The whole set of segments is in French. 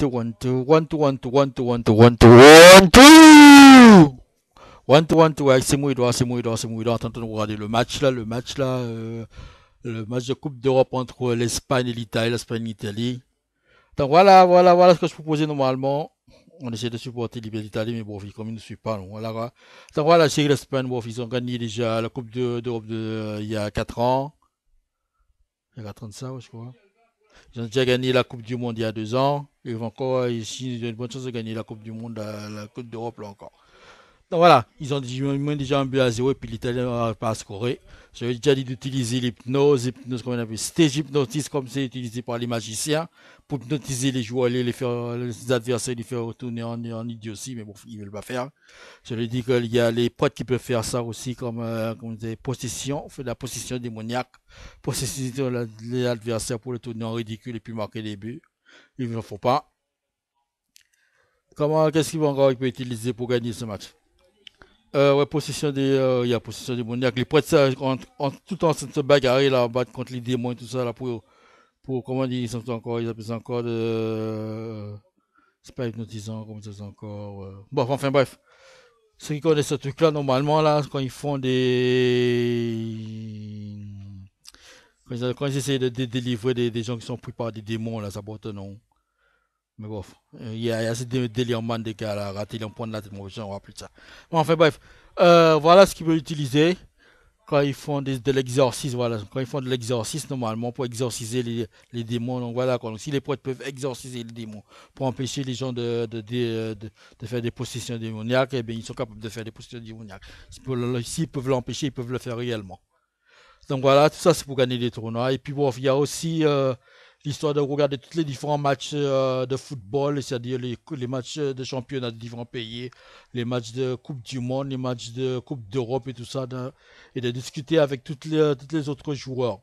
one two one two one two one two one two one two one two one two avec c'est moi Edouard, t'entends regarder le match de Coupe d'Europe entre l'Espagne et l'Italie, l'Espagne et l'Italie. Donc voilà ce que je proposais normalement. On essaie de supporter l'Italie, mais bon, comme ils ne suivent pas, donc voilà quoi. Donc voilà, c'est l'Espagne, bon, ils ont gagné déjà la Coupe d'Europe il y a 4 ans. Il y a 4 ans de ça, ouais, je crois. Ils ont déjà gagné la Coupe du Monde il y a 2 ans. Ils vont encore ici, ils ont une bonne chance de gagner la Coupe du Monde, la Coupe d'Europe là encore. Donc voilà, ils ont déjà un but à zéro et puis l'Italie n'a pas scoré. J'avais déjà dit d'utiliser l'hypnose comme on appelle, stage hypnotisme comme c'est utilisé par les magiciens pour hypnotiser les joueurs, les adversaires, les faire retourner en idiotie, mais bon, ils ne veulent pas faire. Je lui dis qu'il y a les potes qui peuvent faire ça aussi comme des possessions, on fait de la possession démoniaque, possession de l'adversaire pour le tourner en ridicule et puis marquer des buts. Il ne faut pas. Qu'est-ce qu'ils vont encore utiliser pour gagner ce match? Ouais, il y a possession démoniaque. Les prêtres, ça, tout en train de se bagarrer là, battre contre les démons et tout ça là comment dire, ils appellent ça encore c'est pas hypnotisant, comme ça c'est encore, bon, enfin bref. Ceux qui connaissent ce truc là, normalement là, quand ils font quand ils essayent de délivrer des gens qui sont pris par des démons là, ça porte non. Mais bon, il y a ce délire man des gars là, raté, ils en prennent la tête, moi, j'en plus de ça. Bon, enfin bref, voilà ce qu'ils veulent utiliser quand ils font de l'exorcisme, voilà. Quand ils font de l'exorcisme, normalement, pour exorciser les démons, donc voilà, quoi. Donc si les prêtres peuvent exorciser les démons, pour empêcher les gens de faire des possessions démoniaques, eh bien, ils sont capables de faire des possessions démoniaques. S'ils peuvent l'empêcher, ils peuvent le faire réellement. Donc voilà, tout ça c'est pour gagner des tournois. Et puis bon, il y a aussi l'histoire de regarder tous les différents matchs de football, c'est-à-dire les matchs de championnat de différents pays, les matchs de Coupe du Monde, les matchs de Coupe d'Europe et tout ça, et de discuter avec toutes les autres joueurs.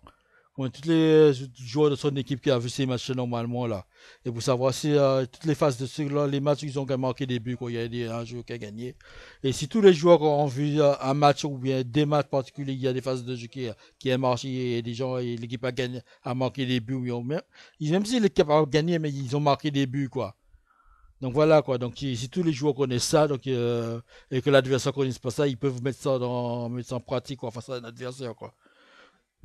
Ouais, tous les joueurs de son équipe qui a vu ces matchs normalement là. Et pour savoir si toutes les phases de ceux-là, les matchs ils ont marqué des buts, quoi, il y a un joueur qui a gagné. Et si tous les joueurs ont vu un match ou bien des matchs particuliers, il y a des phases de jeu qui a marché et des gens et l'équipe a gagné, a marqué des buts, même si l'équipe a gagné, mais ils ont marqué des buts, quoi. Donc voilà quoi, donc si tous les joueurs connaissent ça, et que l'adversaire connaisse pas ça, ils peuvent mettre ça en pratique quoi, face à un adversaire quoi.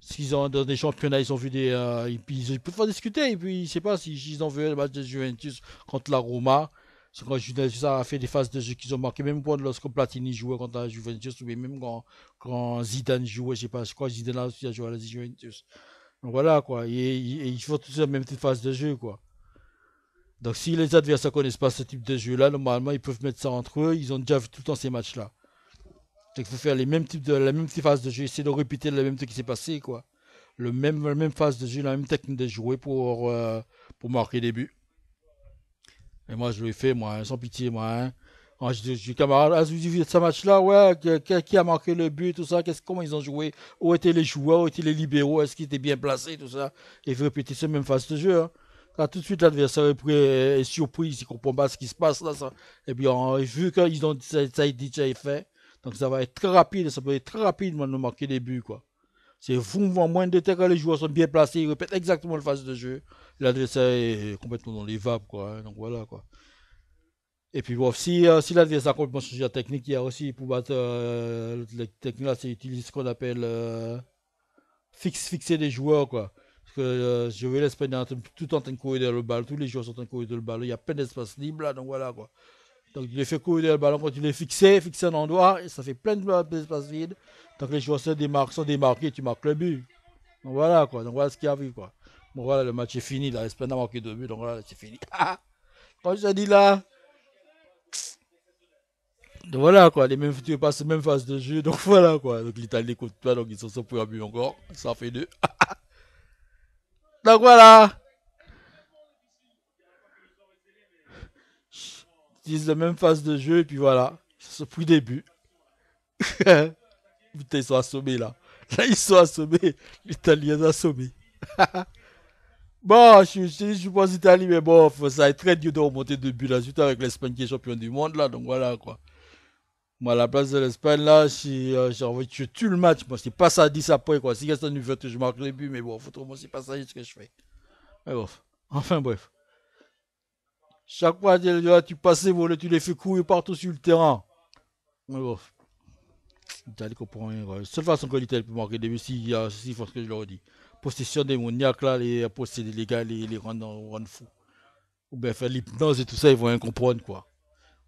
S'ils ont dans des championnats, ils ont vu et puis ils peuvent pas discuter. Et puis, je sais pas si ils ont vu le match de Juventus contre la Roma. C'est quand Juventus a fait des phases de jeu qu'ils ont marqué, même lorsque Platini jouait contre la Juventus, ou même quand Zidane jouait, je crois que Zidane a aussi joué à la Juventus. Donc voilà quoi, et ils font toutes les mêmes petites phases de jeu quoi. Donc si les adversaires connaissent pas ce type de jeu là, normalement ils peuvent mettre ça entre eux, ils ont déjà vu tout le temps ces matchs là. Donc il faut faire la même petite phase de jeu, essayer de répéter le même truc qui s'est passé quoi. La même phase de jeu, la même technique de jouer pour marquer des buts. Et moi, je l'ai fait, moi, hein, sans pitié, moi. Hein. Je dis, camarade, ah, vous vu ce match-là, ouais, qui a marqué le but, tout ça, comment ils ont joué, où étaient les joueurs, où étaient les libéraux, est-ce qu'ils étaient bien placés, tout ça. Et il faut répéter cette même phase de jeu. Hein. Là, tout de suite, l'adversaire est surpris, il ne comprend pas ce qui se passe là. Ça. Et puis, vu qu'ils ont ça a été déjà fait, donc ça va être très rapide, ça peut être très rapide de marquer des buts, quoi. C'est fou, en moins de temps que les joueurs sont bien placés, ils répètent exactement le phase de jeu. L'adversaire est complètement dans les vapes, quoi. Hein, donc voilà, quoi. Et puis bon, si l'adversaire a complètement changé la technique, il y a aussi pour battre la technique là, c'est utiliser ce qu'on appelle fixer des joueurs, quoi. Parce que je vais l'Espagne tout en train de courir le ballon, tous les joueurs sont en train de courir le ballon, il y a plein d'espace libre là, donc voilà, quoi. Donc il les fait courir le ballon quand il est fixé un endroit, et ça fait plein d'espace vide. Donc les joueurs sont démarqués, tu marques le but. Donc voilà quoi, donc voilà ce qui arrive quoi. Bon voilà, le match est fini, là, l'Espagne a marqué 2 buts, donc voilà, c'est fini. Quand je dis là, donc voilà quoi, tu passes les mêmes phases de jeu, donc voilà quoi. Donc l'Italie n'écoute pas, donc ils sont sur un but encore, ça en fait 2. Donc voilà, ils utilisent la même phase de jeu, et puis voilà, ils se sont pris des buts. Putain, ils sont assommés là. Là, ils sont assommés. L'Italie est assommé. Bon, je pense Italie, mais bon, ça va être très dur de remonter de but là, surtout avec l'Espagne qui est champion du monde là, donc voilà quoi. Moi, à la place de l'Espagne là, si j'ai envie de tuer tout le match, moi, c'est pas ça 10 après quoi. Si quelqu'un veut que je marque les buts, mais bon, faut trop, moi, c'est pas ça ce que je fais. Mais bon, enfin bref. Chaque fois, tu passes les volets, tu les fais courir partout sur le terrain. Mais bon, l'Italie comprend rien. La seule façon que l'Italie peut marquer des buts, si faut ce que je leur dis. Possession démoniaque, là, les posséder les gars, les rendre fous. Ou bien faire l'hypnose et tout ça, ils vont rien comprendre, quoi.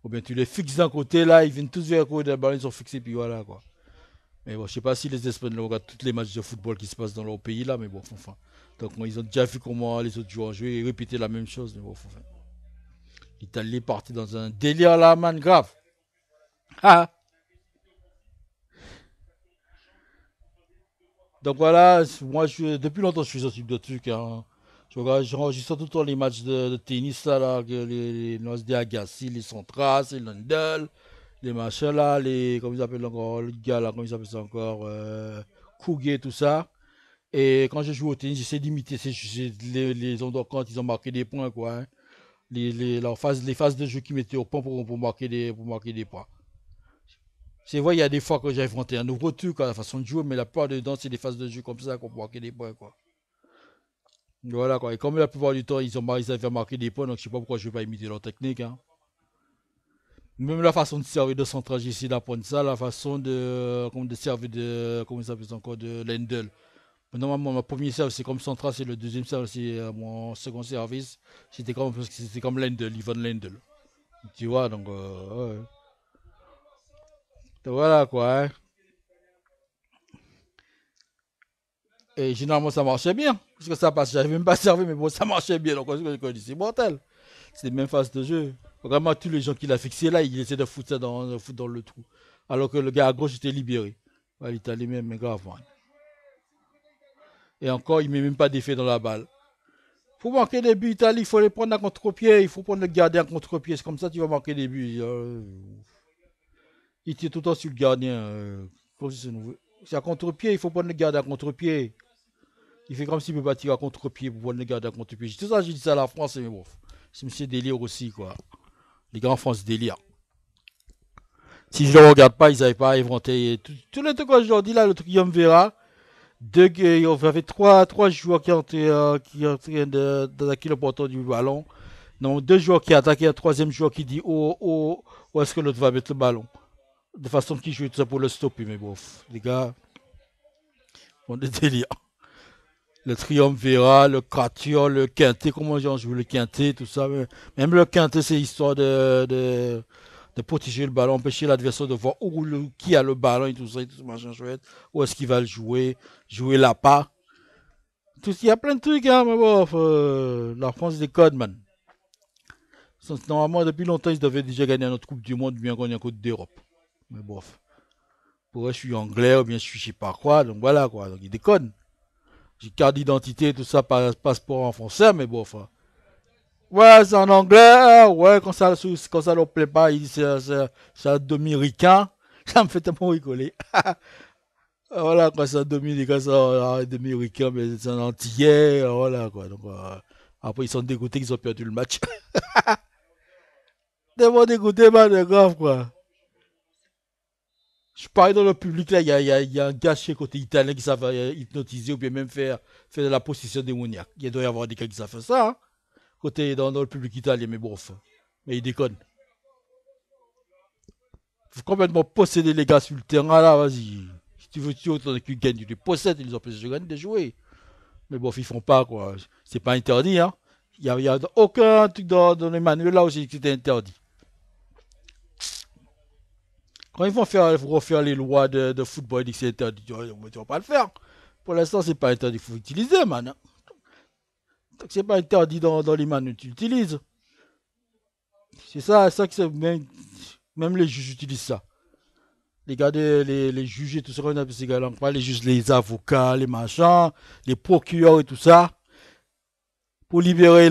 Ou bien tu les fixes d'un côté, là, ils viennent tous vers le côté de la balle, ils sont fixés, puis voilà, quoi. Mais bon, je sais pas si les Espagnols regardent tous les matchs de football qui se passent dans leur pays, là, mais bon, enfin. Donc, moi, ils ont déjà vu comment les autres joueurs jouent et répéter la même chose, mais bon, enfin. L'Italie est partie dans un délire, là, man, grave. Ah! Donc voilà, moi depuis longtemps je suis sur ce type de truc. Hein. J'enregistre tout le temps les matchs de tennis là, que les Noces des Agassi, les Sontras, les Lundell, les machins là, les comment ils appellent encore, le gars là, comment ils appellent ça encore, Kougué, tout ça. Et quand je joue au tennis, j'essaie d'imiter les ondes quand ils ont marqué des points quoi. Hein. Les phases de jeu qu'ils mettaient au point pour marquer des points. C'est vrai, il y a des fois que j'ai inventé un nouveau truc à la façon de jouer, mais la plupart du temps, c'est des phases de jeu comme ça qu'on peut marquer des points, quoi. Voilà, quoi. Et comme la plupart du temps, ils avaient marqué des points, donc je sais pas pourquoi je vais pas imiter leur technique, hein. Même la façon de servir de centrage, j'ai essayé d'apprendre ça, la façon de servir comment ça s'appelle encore, de Lendl. Normalement, mon premier service, c'est comme central, c'est le deuxième service, c'est mon second service. C'était comme Lendl, Ivan Lendl. Tu vois, donc, ouais. Donc, voilà, quoi, hein. Et généralement, ça marchait bien. Parce que ça passe, j'avais même pas servi, mais bon, ça marchait bien. Donc, je dis, c'est mortel. C'est les mêmes phases de jeu. Vraiment, tous les gens qu'il a fixés là, il essaie de foutre ça dans le trou. Alors que le gars à gauche était libéré. Ouais, l'Italie même, mais grave, man. Et encore, il met même pas d'effet dans la balle. Pour marquer des buts, Italie, il faut les prendre à contre-pied. Il faut prendre le gardien à contre-pied. C'est comme ça que tu vas marquer des buts. Il tire tout le temps sur le gardien. C'est à contre-pied, il faut prendre le gardien à contre-pied. Il fait comme s'il ne peut pas tirer à contre-pied pour prendre le gardien à contre-pied. Tout ça, j'ai dit ça à la France, mais bon. C'est monsieur délire aussi, quoi. Les gars en France délire. Si je ne le regarde pas, ils n'avaient pas inventé. Tous les trucs que je leur dis là, le truc Yom Vera, il y avait trois joueurs qui ont d'attaquer le porteur du ballon. Non, deux joueurs qui attaquent et un troisième joueur qui dit où est-ce que l'autre va mettre le ballon. De façon qu'il joue tout ça pour le stopper, mais bon, les gars, on est délire. Le triumvirat, le quatuor, le quintet, comment j'en joue le quintet, tout ça. Même le quintet, c'est histoire de protéger le ballon, empêcher l'adversaire de voir qui a le ballon et tout ça, machin chouette. Où est-ce qu'il va le jouer là-bas. Il y a plein de trucs, hein, mais bon, la France décode, man. Normalement, depuis longtemps, ils devaient déjà gagner notre Coupe du Monde, bien gagner une Coupe d'Europe. Mais bof. Pour eux, je suis anglais ou bien je suis je sais pas quoi, donc voilà quoi, donc ils déconnent. J'ai carte d'identité, tout ça, passeport en français, mais bon, enfin. Ouais, c'est en anglais, ouais, quand ça leur plaît pas, ils disent c'est un dominicain. Ça me fait tellement rigoler. Voilà, quand c'est un dominicain, c'est un dominicain, mais c'est un antillais, voilà, quoi. Donc, après, ils sont dégoûtés qu'ils ont perdu le match. Tellement dégoûtés, man, c'est grave, quoi. Je parlais dans le public, là, il y a un gars chez côté italien qui savent hypnotiser ou bien même faire de la possession démoniaque. Il doit y avoir des gars qui savent faire ça, hein. Côté dans le public italien, mais bon, enfin. Mais il déconne. Faut complètement posséder les gars sur le terrain là, vas-y. Si tu veux tuer autant qu'ils gagnent, tu les possèdes, ils les empêchent de jouer. Mais bon, ils font pas quoi. C'est pas interdit, hein. Il y a aucun truc dans les manuels là aussi qui était interdit. Quand ils vont refaire les lois de football, ils disent que c'est interdit. Tu vas pas le faire. Pour l'instant, c'est pas interdit, il faut utiliser, man. Donc c'est pas interdit dans les manuels, tu l'utilises. C'est ça que c'est. Même les juges utilisent ça. Les gars, les juges et tout ça, on appelle ces gars-là, pas les juges, les avocats, les machins, les procureurs et tout ça, pour libérer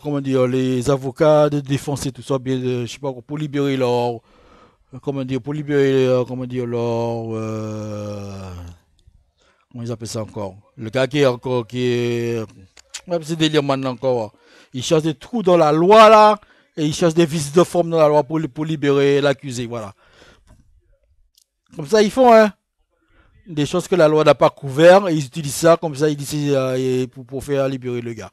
comment dire, les avocats de défense et tout ça, bien, je sais pas, pour libérer comment dire, comment dire, comment ils appellent ça encore, le gars ouais, c'est délire maintenant encore, il cherche des trous dans la loi là, et il cherche des vices de forme dans la loi pour libérer l'accusé, voilà. Comme ça, ils font, hein. Des choses que la loi n'a pas couvert, et ils utilisent ça comme ça, ils disent pour faire libérer le gars.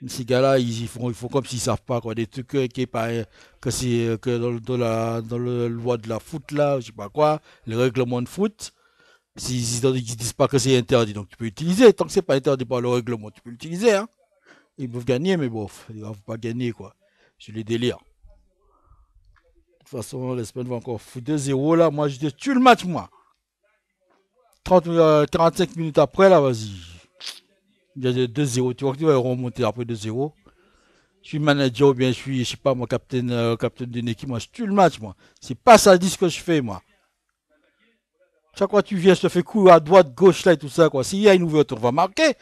Ces gars-là, ils font comme s'ils savent pas, quoi. Des trucs qui est pas, que c'est, que dans le loi de la foot, là, je sais pas quoi, le règlement de foot, ils disent pas que c'est interdit. Donc, tu peux utiliser. Tant que c'est pas interdit par le règlement, tu peux l'utiliser, hein. Ils peuvent gagner, mais bon, ils ne vont pas gagner, quoi. Je les délire. De toute façon, l'Espagne va encore foutre 2-0, là. Moi, je tue le match, moi. 45 minutes après, là, vas-y. Il y a 2-0. Tu vois que tu vas remonter après 2-0. Je suis manager ou bien je sais pas, moi, capitaine d'une équipe. Moi, je tue le match, moi. C'est pas ça, dit ce que je fais, moi. Chaque fois que tu viens, je te fais coup à droite, gauche, là et tout ça, quoi. S'il y a une ouverture, on va marquer.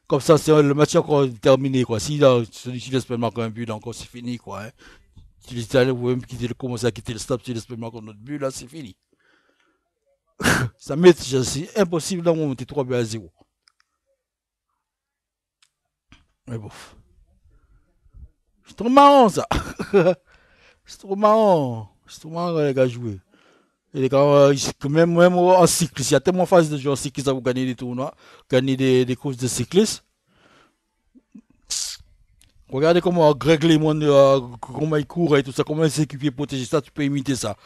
Comme ça, c'est le match est encore terminé, quoi. Si celui-ci l'Espagne marque un but, encore c'est fini, quoi. Hein. Si les Italiens vous même commencer à quitter le stade, si l'Espagne marque notre but, là, c'est fini. C'est impossible d'avoir monter 3 buts à 0. Mais bon. C'est trop marrant, ça. C'est trop marrant. C'est trop marrant, les gars, jouer. Et les gars, même en cycliste, il y a tellement facile de jouer en cycliste à vous gagner des tournois, gagner des courses de cyclistes. Regardez comment Greg Lemon, comment il court et tout ça, comment il s'équipe et protéger ça, tu peux imiter ça.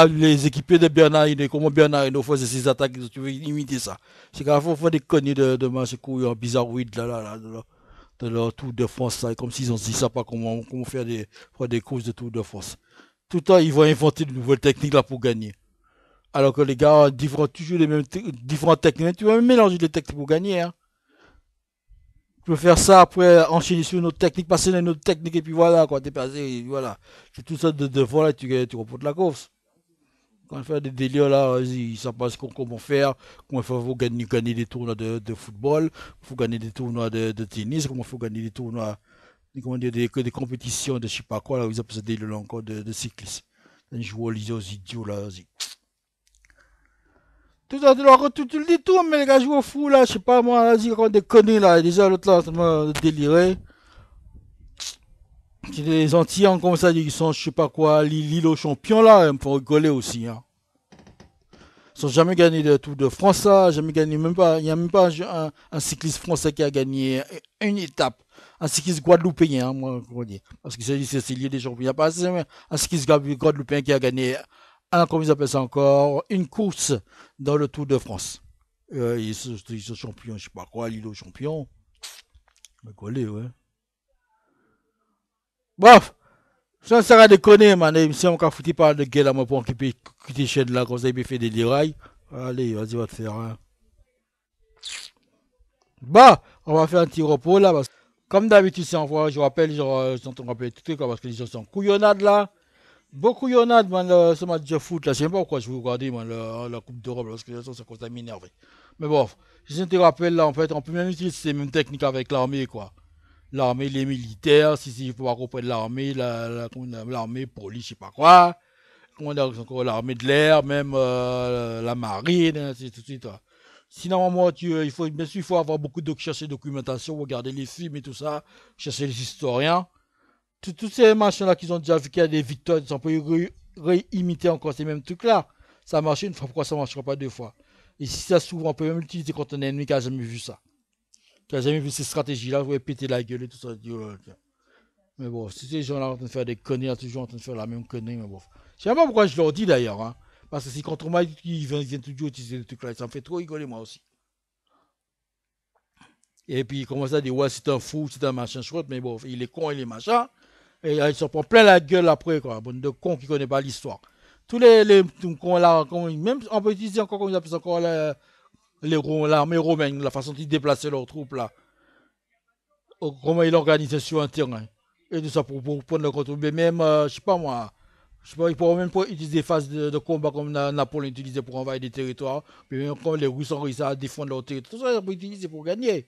Les équipiers de Bernard Hinault, comment Bernard Hinault faisait ses attaques, tu peux imiter ça. C'est qu'il faut faire des conneries de marcher courir en bizarroïde de leur Tour de France, ça, comme s'ils ont dit ça, pas comment faire des courses de Tour de France. Tout le temps, ils vont inventer de nouvelles techniques là pour gagner. Alors que les gars, toujours les mêmes différentes techniques, tu vas même mélanger les techniques pour gagner, hein. Tu peux faire ça après enchaîner sur une autre technique, passer dans une autre technique et puis voilà quoi, t'es passé, voilà. C'est tout ça de voilà, tu reportes la course. Quand on fait des délires là, vas-y, ça passe comment faire, comment il faut gagner des tournois de football, il faut gagner des tournois de tennis, comment il faut gagner des tournois, comment dire, des compétitions de je sais pas quoi, là, ils appellent ça des délires encore de cyclisme. Ils jouent aux idiots là, vas-y. Tu le dis tout, mais les gars jouent au fou là, je sais pas moi, vas-y, quand des conneries là, déjà l'autre là, ça m'a déliré. C'est des Antillans comme ça, ils sont, je sais pas quoi, l'île aux champions là, ils me font rigoler aussi. Hein. Ils n'ont jamais gagné de Tour de France, ça, jamais gagné, même pas, il n'y a même pas un cycliste français qui a gagné une étape. Un cycliste guadeloupéen, hein, moi, je dire. Parce que c'est lié des champions. Il n'y a pas un cycliste guadeloupéen qui a gagné comment ils appellent ça encore, une course dans le Tour de France. Ils sont champions, je sais pas quoi, l'île aux champions. Mais collé, ouais. Bref, ça sert à déconner, man. Si on a foutu par de gueule à moi pour quitter chaîne là, comme ça, il peut faire des dérailles. Allez, vas-y, va te faire. Hein. Bah, on va faire un petit repos là. Parce que, comme d'habitude, je rappelle, je t'entends rappeler tout truc parce que les gens sont couillonnades là. Beaucoup couillonnades, man, ce match de foot là. Je sais pas pourquoi je vous regardais, man, la Coupe d'Europe parce que les gens ça commence à m'énerver. Mais bon, je te rappelle là, en fait, on peut même utiliser ces mêmes techniques avec l'armée, quoi. L'armée, les militaires, si il faut pas comprendre l'armée, l'armée, police, je sais pas quoi. Comment dire encore l'armée de l'air, même la marine, ainsi tout de suite. Hein. Sinon, moi, bien sûr, il faut avoir beaucoup de chercher documentation, regarder les films et tout ça, chercher les historiens. Tous ces machins-là qu'ils ont déjà vu qu'il y a des victoires, ils ont pu réimiter encore ces mêmes trucs-là. Ça a marché une fois, pourquoi ça ne marchera pas deux fois? Et si ça s'ouvre, on peut même l'utiliser contre un ennemi qui n'a jamais vu ça. Qui n'a jamais vu ces stratégies-là, vous pouvez péter la gueule et tout ça. Mais bon, si ces gens-là sont en train de faire des conneries, toujours en train de faire la même connerie, mais bon. Je sais pas pourquoi je leur dis d'ailleurs, hein. Parce que si contre moi, ils viennent toujours utiliser des trucs là, ça me fait trop rigoler moi aussi. Et puis ils commencent à dire, ouais, c'est un fou, c'est un machin chouette, mais bon, il est con, il est machin. Et ils s'en prennent plein la gueule après, quoi. Bonne de cons qui ne connaissent pas l'histoire. Tous les cons là, même on peut utiliser encore, comme ils appellent ça encore, l'armée romaine, la façon qu'ils déplaçaient leurs troupes là. Comment ils l'organisaient sur un terrain. Et tout ça pour prendre le contrôle. Mais même, je sais pas moi, je sais pas, ils pourraient même pas utiliser des phases de combat comme Napoléon utilisait pour envahir des territoires. Mais même comme les Russes ont réussi à défendre leur territoire. Tout ça, ils peuvent utiliser pour gagner.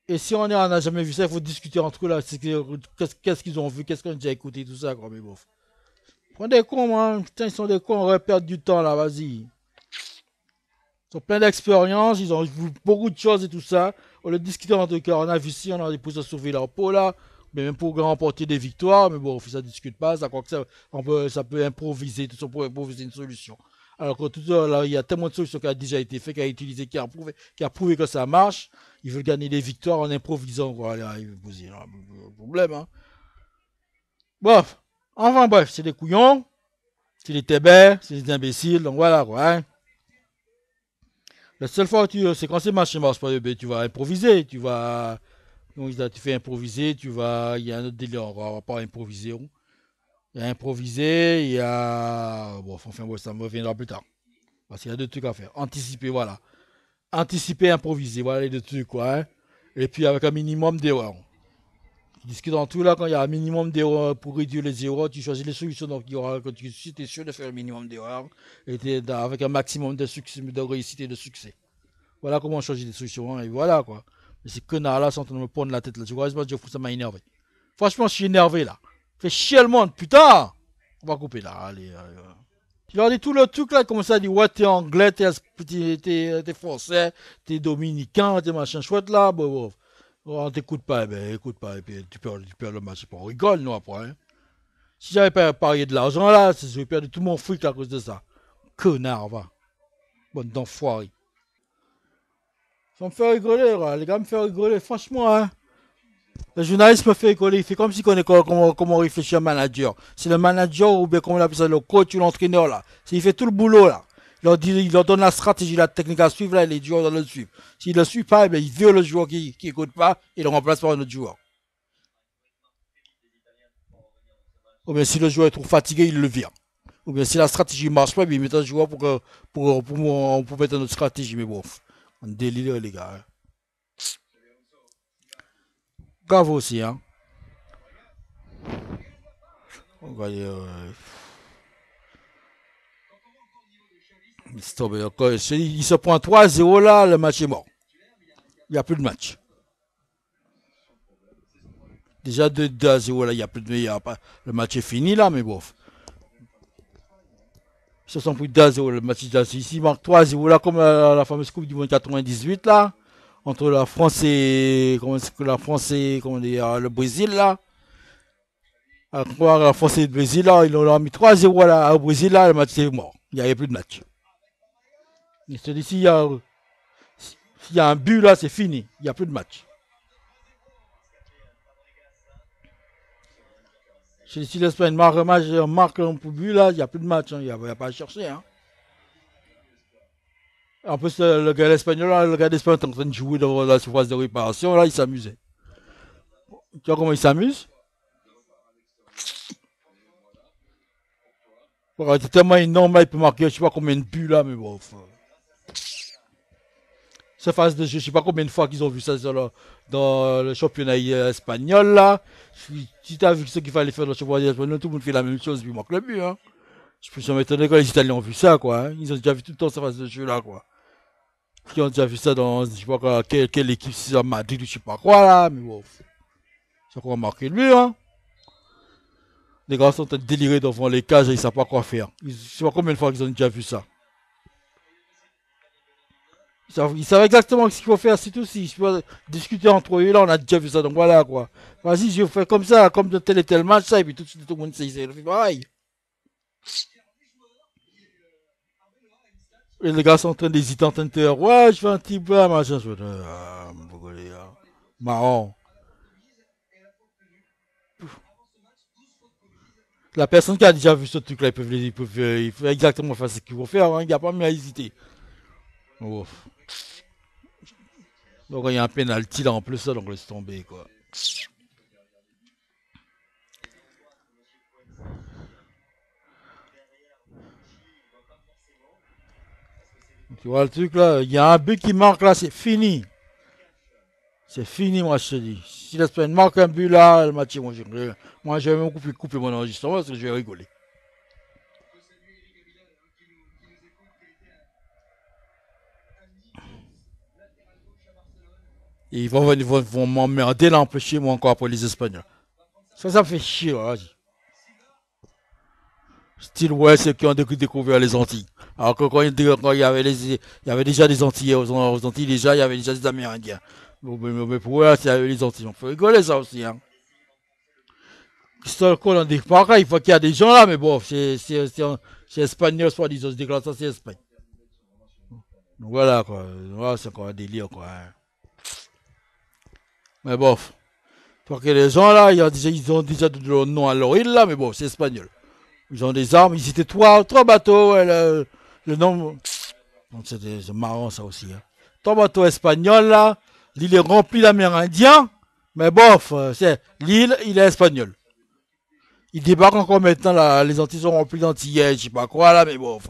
Et si on n'a jamais vu ça, il faut discuter entre eux là. Qu'est-ce qu'ils ont vu, qu'est-ce qu'on a déjà écouté, tout ça, quoi. Mais bon. Prends des cons, hein. Putain, ils sont des cons, on va perdre du temps là, vas-y. Ils ont plein d'expérience, ils ont vu beaucoup de choses et tout ça. On le discute entre eux, on a vu si on a des pouces à sauver leur peau là. Mais même pour remporter des victoires, mais bon, ça ne discute pas, ça, ça peut improviser, tout ça pour improviser une solution. Alors que tout ça, là, il y a tellement de solutions qui a déjà été faites, qui a utilisé, qui a prouvé que ça marche. Ils veulent gagner des victoires en improvisant. Voilà, ils veulent poser un problème. Hein. Bref, enfin bref, c'est des couillons, c'est des tébés, c'est des imbéciles, donc voilà quoi. Hein. La seule fois où c'est quand ces machines marchent pas, tu vas improviser, donc, tu fais improviser, il y a un autre délire, on va pas improviser. Il y a improviser, il y a, bon, enfin, bon, ça me reviendra plus tard. Parce qu'il y a deux trucs à faire. Anticiper, voilà. Anticiper, improviser, voilà les deux trucs, quoi. Hein. Et puis avec un minimum d'erreurs. Tu discutes dans tout là, quand il y a un minimum d'erreurs pour réduire les erreurs, tu choisis les solutions, donc il y aura, quand tu es sûr de faire un minimum d'erreurs, et avec un maximum de succès, de réussite et de succès. Voilà comment on choisit des solutions, hein, et voilà quoi. Mais ces connards-là sont en train de me prendre la tête là. Tu vois, ça m'a énervé. Franchement, je suis énervé là. Fais chier le monde, putain! On va couper là, allez. Tu leur dis tout le truc là, comme ça, dit ouais, t'es anglais, t'es français, t'es dominicain, t'es machin chouette là, bon. On t'écoute pas, ben écoute pas, et puis tu perds le match, on rigole nous après. Hein. Si j'avais pas parié de l'argent là, j'aurais perdu tout mon fric à cause de ça. Connard, va. Bonne d'enfoiré. Ça me fait rigoler, là. Les gars me font rigoler, franchement, hein. Le journaliste me fait rigoler, il fait comme si on est comment réfléchir un manager. C'est le manager ou bien comment on appelle ça, le coach ou l'entraîneur là. Il fait tout le boulot là. Il leur donne la stratégie, la technique à suivre là, et les joueurs doivent le suivre. S'il ne le suit pas, eh bien, il veut le joueur qui n'écoute pas et le remplace par un autre joueur. Ou bien si le joueur est trop fatigué, il le vire. Ou bien si la stratégie ne marche pas, il met un joueur pour mettre une autre stratégie. Mais bon, on délire les gars. Hein. Grave aussi, hein. On va dire, il se prend 3-0 là, le match est mort. Il n'y a plus de match. Déjà 2-0 là, il n'y a plus de le match est fini là, mais bof. Ils se sont pris 2-0 le match est ici. Il marque 3-0 là, comme la fameuse Coupe du Monde 98 là, entre la France et le Brésil là. La France et le Brésil là, ils ont mis 3-0 là, au Brésil là, le match est mort. Il n'y avait plus de match. Je te dis, s'il y a un but là, c'est fini. Il n'y a plus de match. Si l'Espagne marque un but là, il n'y a plus de match. Il n'y a pas à chercher. Hein. En plus, le gars espagnol, le gars d'Espagne est en train de jouer dans la surface de réparation. Là, il s'amusait. Tu vois comment il s'amuse? C'est tellement énorme là, il peut marquer je sais pas combien de buts là, mais bon. Cette phase de jeu, je sais pas combien de fois qu'ils ont vu ça dans le championnat espagnol là. Si tu as vu ce qu'il fallait faire dans le championnat espagnol, tout le monde fait la même chose, puis il manque le but. Hein. Je peux jamais m'étonner quand les Italiens ont vu ça, quoi. Hein. Ils ont déjà vu tout le temps cette phase de jeu là, quoi. Ils ont déjà vu ça dans, je sais pas quoi, quelle équipe, c'est à Madrid ou je sais pas quoi là, mais bon. C'est quoi marquer le but, hein. Les gars sont en train de délirer devant les cages et ils savent pas quoi faire. Je sais pas combien de fois qu'ils ont déjà vu ça. Ils savent exactement ce qu'il faut faire, c'est tout. Si je peux discuter entre eux, là, on a déjà vu ça, donc voilà quoi. Vas-y, je fais comme ça, comme de tel et tel match, ça, et puis tout de suite, tout le monde sait, il fait pareil. Et les gars sont en train d'hésiter, en train de dire, ouais, je fais un petit peu, machin, je fais, marrant. La personne qui a déjà vu ce truc-là, ils peuvent exactement faire ce qu'il faut faire, hein, il n'y a pas mieux à hésiter. Ouf. Donc il y a un penalty là en plus, ça, donc laisse tomber quoi. Tu vois le truc là, il y a un but qui marque là, c'est fini. C'est fini, moi je te dis. Si l'Espagne marque un but là, le match, moi je vais même couper mon enregistrement parce que je vais rigoler. Et ils vont m'emmerder là, empêcher moi encore après les Espagnols. Ça me fait chier, là, vas-y. Style, ouais, ceux qui ont découvert les Antilles. Alors que quand il y avait déjà des Antillais aux Antilles, déjà, il y avait déjà des Amérindiens. Mais pour eux, c'est les Antilles. On peut rigoler ça aussi, hein. Crystal Call en départ, il faut qu'il y a des gens là, mais bon, c'est espagnol, soit disant, se déclare ça, c'est Espagne. Donc voilà, quoi. Voilà, c'est encore un délire, quoi. Hein. Mais bon, parce que les gens là, ils ont déjà le nom à leur île là, mais bon, c'est espagnol. Ils ont des armes, ils étaient trois bateaux, ouais, le nom. Donc c'est marrant ça aussi. Hein. Trois bateaux espagnols là, l'île est remplie d'Amérindiens, mais bof, l'île, il est espagnol. Ils débarquent encore maintenant là, les Antilles sont remplies d'Antillais, je sais pas quoi là, mais bof.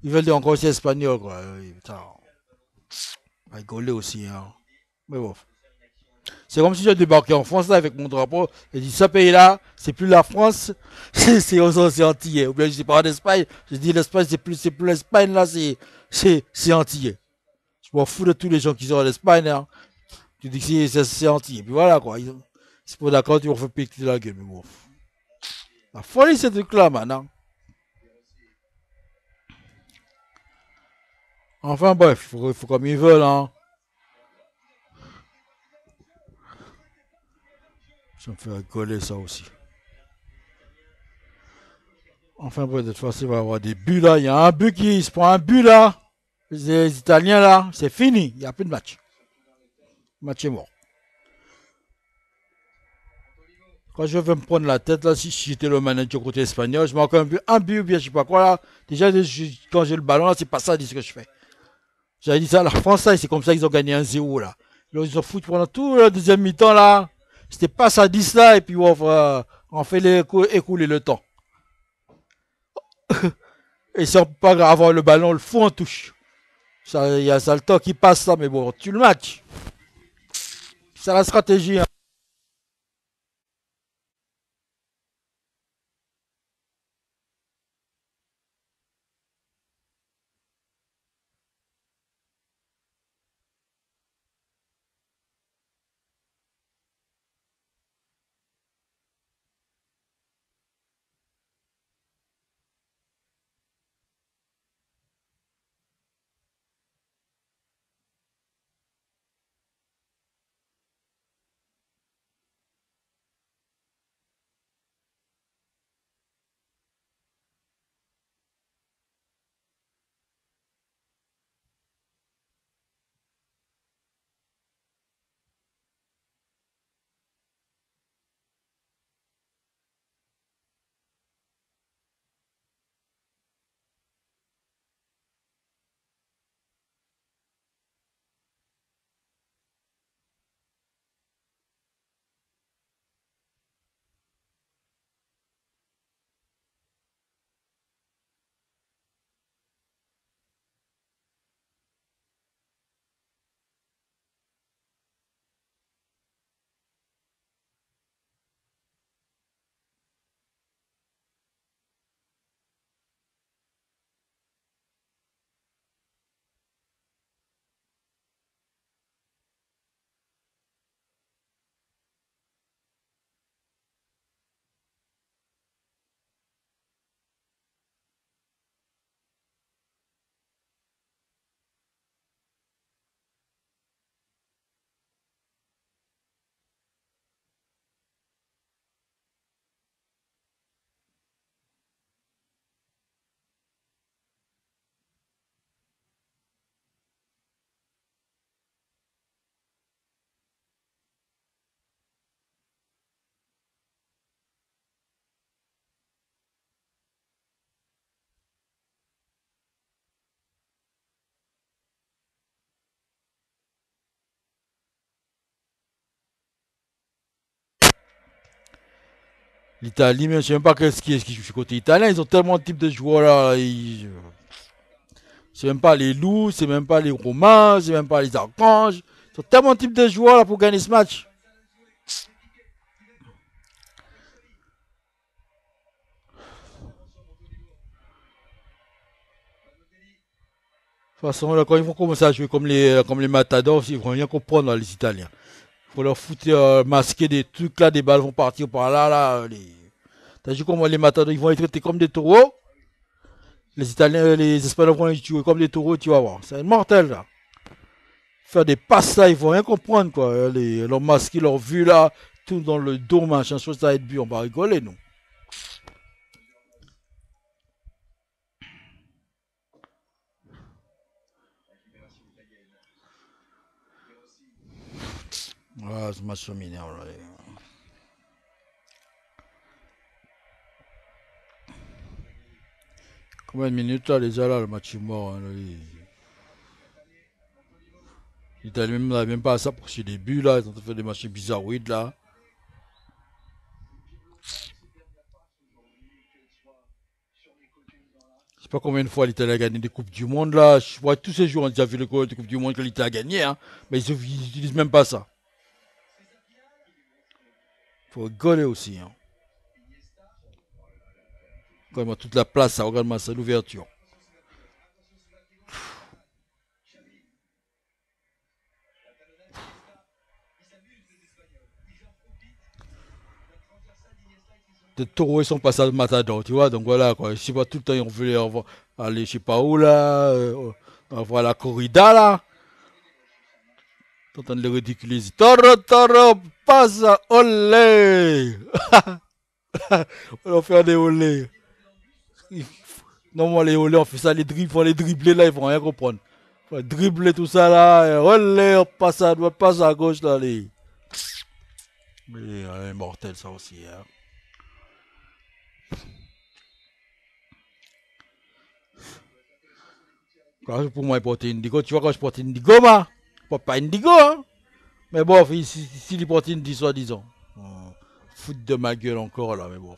Ils veulent dire encore c'est espagnol quoi. Putain, rigoler aussi, hein. Mais bof. C'est comme si je débarquais en France là avec mon drapeau et dis ce pays là, c'est plus la France, c'est aux Antillais. Ou bien je dis pas en Espagne, je dis l'Espagne c'est plus l'Espagne là, c'est Antillais. Je m'en fous de tous les gens qui sont en Espagne. Hein. Tu dis que c'est Antillais. Puis voilà quoi. C'est pas d'accord, tu m'en fais piquer la gueule. Mais bon. La folie c'est truc là maintenant. Enfin bref, il faut comme ils veulent. Hein. Ça me fait rigoler ça aussi. Enfin bref, de toute façon il va y avoir des buts là. Il y a un but qui se prend un but là. Les Italiens là, c'est fini. Il n'y a plus de match. Le match est mort. Quand je vais me prendre la tête, là, si j'étais le manager côté espagnol, je marque un but ou bien je sais pas quoi, là. Déjà, quand j'ai le ballon, là, c'est pas ça, ce que je fais. J'avais dit ça à la France, là, et c'est comme ça qu'ils ont gagné 1-0, là. Là, ils ont foutu pendant tout le deuxième mi-temps, là. C'était pas ça 10 là, et puis on fait écouler le temps. Et si on peut pas avoir le ballon, le fout en touche. Il y a ça le temps qui passe, là, mais bon, tu le match. C'est la stratégie, hein. L'Italie, mais je sais même pas qu'est-ce qui joue côté italien. Ils ont tellement de types de joueurs là. C'est même pas les loups, c'est même pas les romains, c'est même pas les archanges. Ils ont tellement de types de joueurs là pour gagner ce match. De toute façon, là, quand ils vont commencer à jouer comme les matadors, ils vont rien comprendre, là, les Italiens. Il faut leur foutre masquer des trucs là, des balles vont partir par là, là. T'as vu comment les matadors, ils vont être traités comme des taureaux. Les Italiens, les Espagnols vont les jouer comme des taureaux, tu vas voir. C'est mortel, là. Faire des passes là, ils vont rien comprendre, quoi. Leur masquer leur vue là, tout dans le dos, machin, chose à être bu, on va rigoler, nous. Ah, ce match m'énerve, là. Combien de minutes là déjà là, le match est mort. Hein, là, il n'arrive même pas à ça pour ses débuts là, ils ont fait des matchs bizarroïdes là. Je sais pas combien de fois l'Italie a gagné des Coupes du Monde là. Je vois tous ces jours on a déjà vu les Coupes du Monde que l'Italie a gagné, hein. Mais ils n'utilisent même pas ça. Faut rigoler aussi, hein. Regarde-moi toute la place, ça, regarde-moi ça, l'ouverture. Des taureaux ils sont passés à Matador, tu vois, donc voilà quoi. Je sais pas, tout le temps ils ont voulu aller je sais pas où là, on voit la corrida là. T'entends le ridiculiser. Toro, toro, passa, olé. On va faire des olé. Normalement les olé, on fait ça, les dribbles, faut les dribbler là, ils vont rien comprendre. Faut dribbler tout ça là, olé, on passe à droite, passe à gauche là, les. Mais mortel ça aussi, hein. Pour moi, il porte Indigo. Tu vois, quand je porte Indigo, ma, je porte pas Indigo, hein. Mais bon, si il porte Indigo, soi-disant. Foot de ma gueule encore, là, mais bon.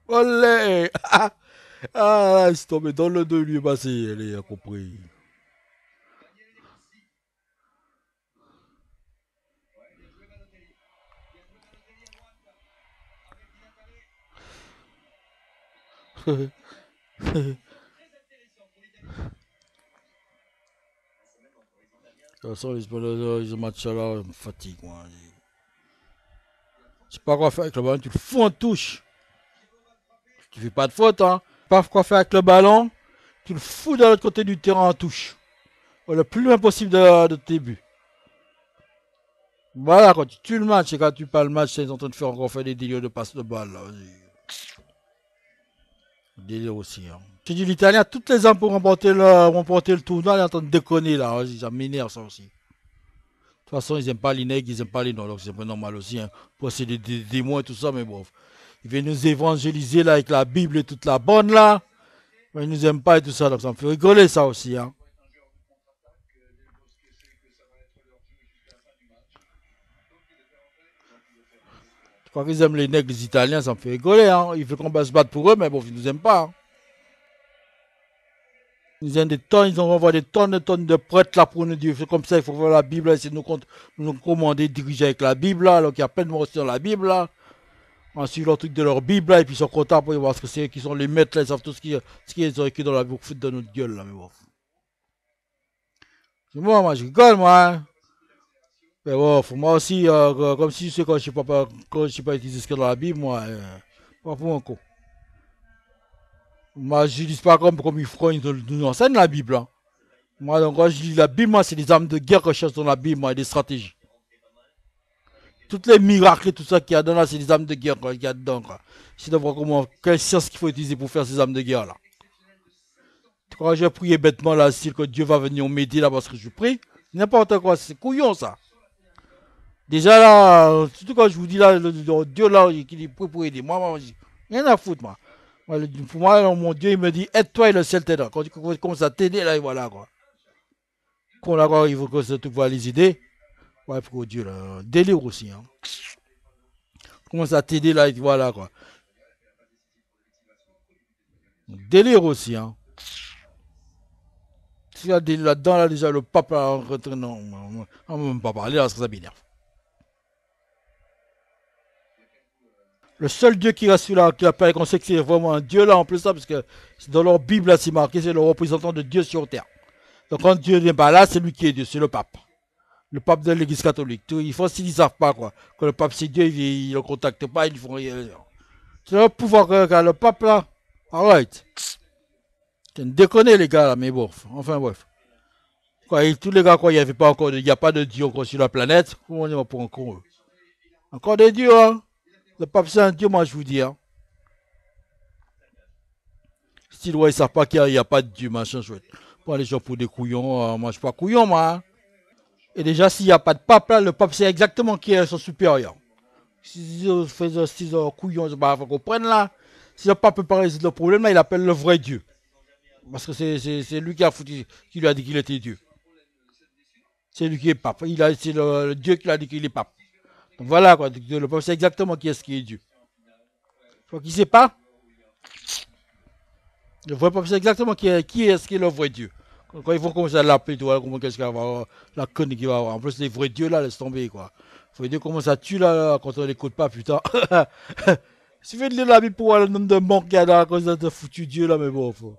Olé. Ah, il s'est tombé dans le deux, lui, passé, elle est compris. De toute façon, les matchs là me fatiguent, moi. Je sais pas quoi faire avec le ballon, tu le fous en touche. Tu fais pas de faute, hein. Pas quoi faire avec le ballon, tu le fous de l'autre côté du terrain en touche. Le plus loin possible de tes buts. Voilà, quand tu tues le match et quand tu pas le match, ils sont en train de faire encore faire des délires de passe de balle. Là. Délire aussi. Hein. Tu dis l'Italien, toutes les armes pour remporter le tournoi, ils sont en train de déconner là. Ça m'énerve ça aussi. De toute façon, ils aiment pas les nègres, ils aiment pas les noirs, donc c'est pas normal aussi. Hein. Pour c'est des démons et tout ça, mais bon. Ils viennent nous évangéliser là avec la Bible et toute la bonne là. Mais ils nous aiment pas et tout ça, donc ça me fait rigoler ça aussi. Hein. Je crois qu'ils aiment les nègres, les Italiens, ça me fait rigoler. Hein. Ils veulent qu'on se batte pour eux, mais bon, ils nous aiment pas. Hein. Ils ont des tonnes, ils envoient des tonnes de prêtres là pour nous dire, c'est comme ça, il faut voir la Bible, essayer de nous commander, diriger avec la Bible là, alors qu'il y a plein de morts dans la Bible là. Ensuite, leur truc de leur Bible là, et puis ils sont contents pour voir ce que c'est, qui sont les maîtres là, ils savent tout ce qu'ils ont écrit dans la Bible, foutre de notre gueule là, mais bon. C'est moi, je rigole, moi. Hein. Mais bon, faut moi aussi, comme si je sais quand je sais pas utiliser ce qu'il y a dans la Bible, moi, pas pour un coup. Moi, je lis pas comme ils nous enseignent la Bible. Hein. Moi, donc, quand je lis la Bible, moi, c'est des armes de guerre que je cherche dans la Bible, moi, et des stratégies. Toutes les miracles et tout ça qu'il y a dedans, là, c'est des armes de guerre qu'il y a dedans. Quoi. C'est de voir comment, quelle science qu'il faut utiliser pour faire ces armes de guerre, là. Quand je prie bêtement, là, c'est que Dieu va venir m'aider, là, parce que je prie, n'importe quoi, c'est couillon, ça. Déjà, là, surtout quand je vous dis, là, Dieu, là, qui dit pour aider, moi, rien à foutre, moi. Pour moi, mon Dieu, il me dit, aide-toi et le ciel t'aide. Quand tu commences à t'aider, là, et voilà, quoi. Quand là, il faut que ce truc va les aider. Ouais, pour Dieu, là. Délire aussi, hein. Commence à t'aider, là, et voilà, quoi. Délire aussi, hein. S'il y a délire là-dedans, là, déjà, le pape, là, non, on ne va même pas parler, là, parce que ça m'énerve. Le seul Dieu qui reste là, qui appelle qu'on sait que c'est vraiment un Dieu, là, en plus, ça, parce que dans leur Bible, là, c'est marqué, c'est le représentant de Dieu sur terre. Donc, quand Dieu n'est pas là, c'est lui qui est Dieu, c'est le pape. Le pape de l'église catholique. Il faut s'ils ne savent pas, quoi. Que le pape c'est Dieu, ils ne le contactent pas, ils font rien. C'est le pouvoir qu'a le pape là. Alright. C'est une déconner les gars là, mais bon. Enfin bref. Quoi, tous les gars, quoi, il n'y avait pas encore il n'y a pas de dieu encore sur la planète. Comment on est pour encore encore des dieux, hein. Le pape c'est un dieu, moi je vous dis, hein. Si ouais, ils savent pas qu'il n'y a pas de dieu, machin chouette. Pas les gens pour des couillons, moi je suis pas couillon, moi. Hein. Et déjà, s'il n'y a pas de pape là, le pape c'est exactement qui est son supérieur. S'ils font ces couillons, il faut qu'on prenne là. Si le pape peut pas résoudre le problème là, il appelle le vrai Dieu. Parce que c'est lui qui a foutu, qui lui a dit qu'il était Dieu. C'est lui qui est pape. C'est le Dieu qui lui a dit qu'il est pape. Donc voilà quoi, le pape sait exactement qui est-ce qui est Dieu. Faut qu'il sait pas. Le vrai pape sait exactement qui est-ce qui est le vrai Dieu. Quand ils vont commencer à l'appeler, tu vois, comment qu'est-ce qu'il va avoir, la conne qu'il va avoir. En plus, les vrais dieux là, laisse tomber quoi. Faut dire comment ça tue là, quand on l'écoute pas, putain. Il suffit de lire la Bible pour voir le nombre de morts qu'il y a dans la cause de ce foutu Dieu là, mais bon, faut.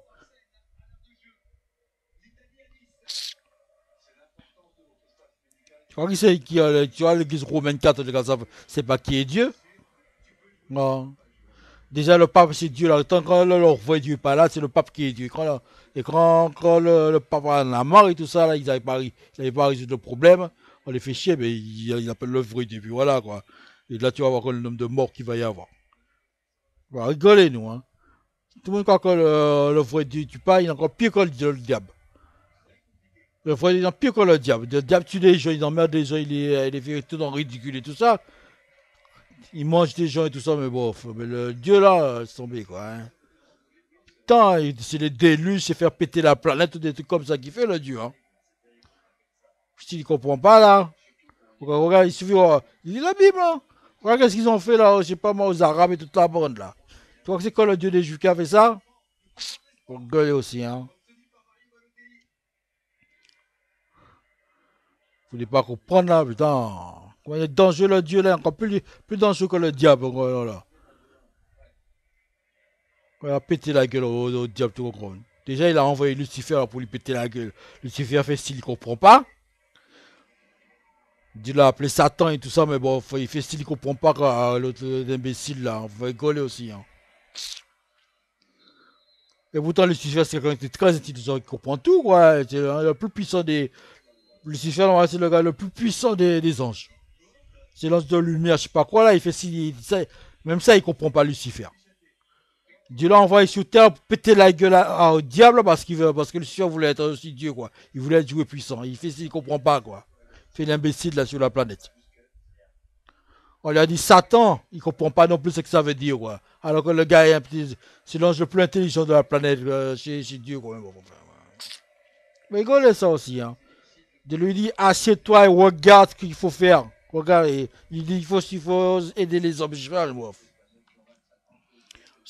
Tu crois qui c'est qui a, tu vois, l'église romaine catholique, c'est pas qui est Dieu? Non. Déjà, le pape, c'est Dieu là. Tant que leur vrai Dieu n'est pas là, c'est le pape qui est Dieu. Et quand le pape en a marre et tout ça, là, ils n'avaient pas résoudre le problème. On les fait chier, mais ils appellent le vrai Dieu. Puis voilà, quoi. Et là, tu vas voir le nombre de morts qu'il va y avoir. On va rigoler, nous, hein. Tout le monde croit que le vrai Dieu tue pas, il est encore pire que le diable. Le vrai Dieu est pire que le diable. Le diable tue les gens, il emmerde les gens, il les fait tout dans le ridicule et tout ça. Il mange des gens et tout ça, mais bon, mais le Dieu là, c'est tombé, quoi. Hein. Putain, c'est les déluges, c'est faire péter la planète, des trucs comme ça qui fait le Dieu. Hein. Si ne comprend pas là, regarde, il suffit, il lit la Bible. Hein. Regarde qu'est-ce qu'ils ont fait là, je sais pas moi, aux Arabes et toute la bande là. Tu crois que c'est quoi le Dieu des Juifs qui a fait ça? Pour gueuler aussi, hein. Vous voulez pas comprendre là, putain. Comment il est dangereux le Dieu là, encore plus dangereux que le diable. Là. Il a pété la gueule au diable tout gros. Déjà, il a envoyé Lucifer pour lui péter la gueule. Lucifer fait style, il comprend pas. Il l'a appelé Satan et tout ça, mais bon, il fait style, il comprend pas l'autre imbécile là. On va rigoler aussi. Hein. Et pourtant, Lucifer, c'est quelqu'un qui est très intelligent, qui comprend tout, quoi. C'est le plus puissant des. Lucifer, c'est le gars le plus puissant des anges. C'est l'ange de lumière, je sais pas quoi là, il fait style. Même ça, il comprend pas Lucifer. Dieu l'a envoyé sur terre pour péter la gueule au diable parce que Lucifer voulait être aussi Dieu, quoi. Il voulait être Dieu puissant. Il fait s'il comprend pas, quoi. Il fait l'imbécile là sur la planète. On lui a dit Satan, il comprend pas non plus ce que ça veut dire, quoi. Alors que le gars c'est l'ange le plus intelligent de la planète chez Dieu, quoi. Mais rigolez ça aussi, hein. De lui dire assieds-toi et regarde ce qu'il faut faire. Regarde, il dit il faut aider les hommes. Je vais moi.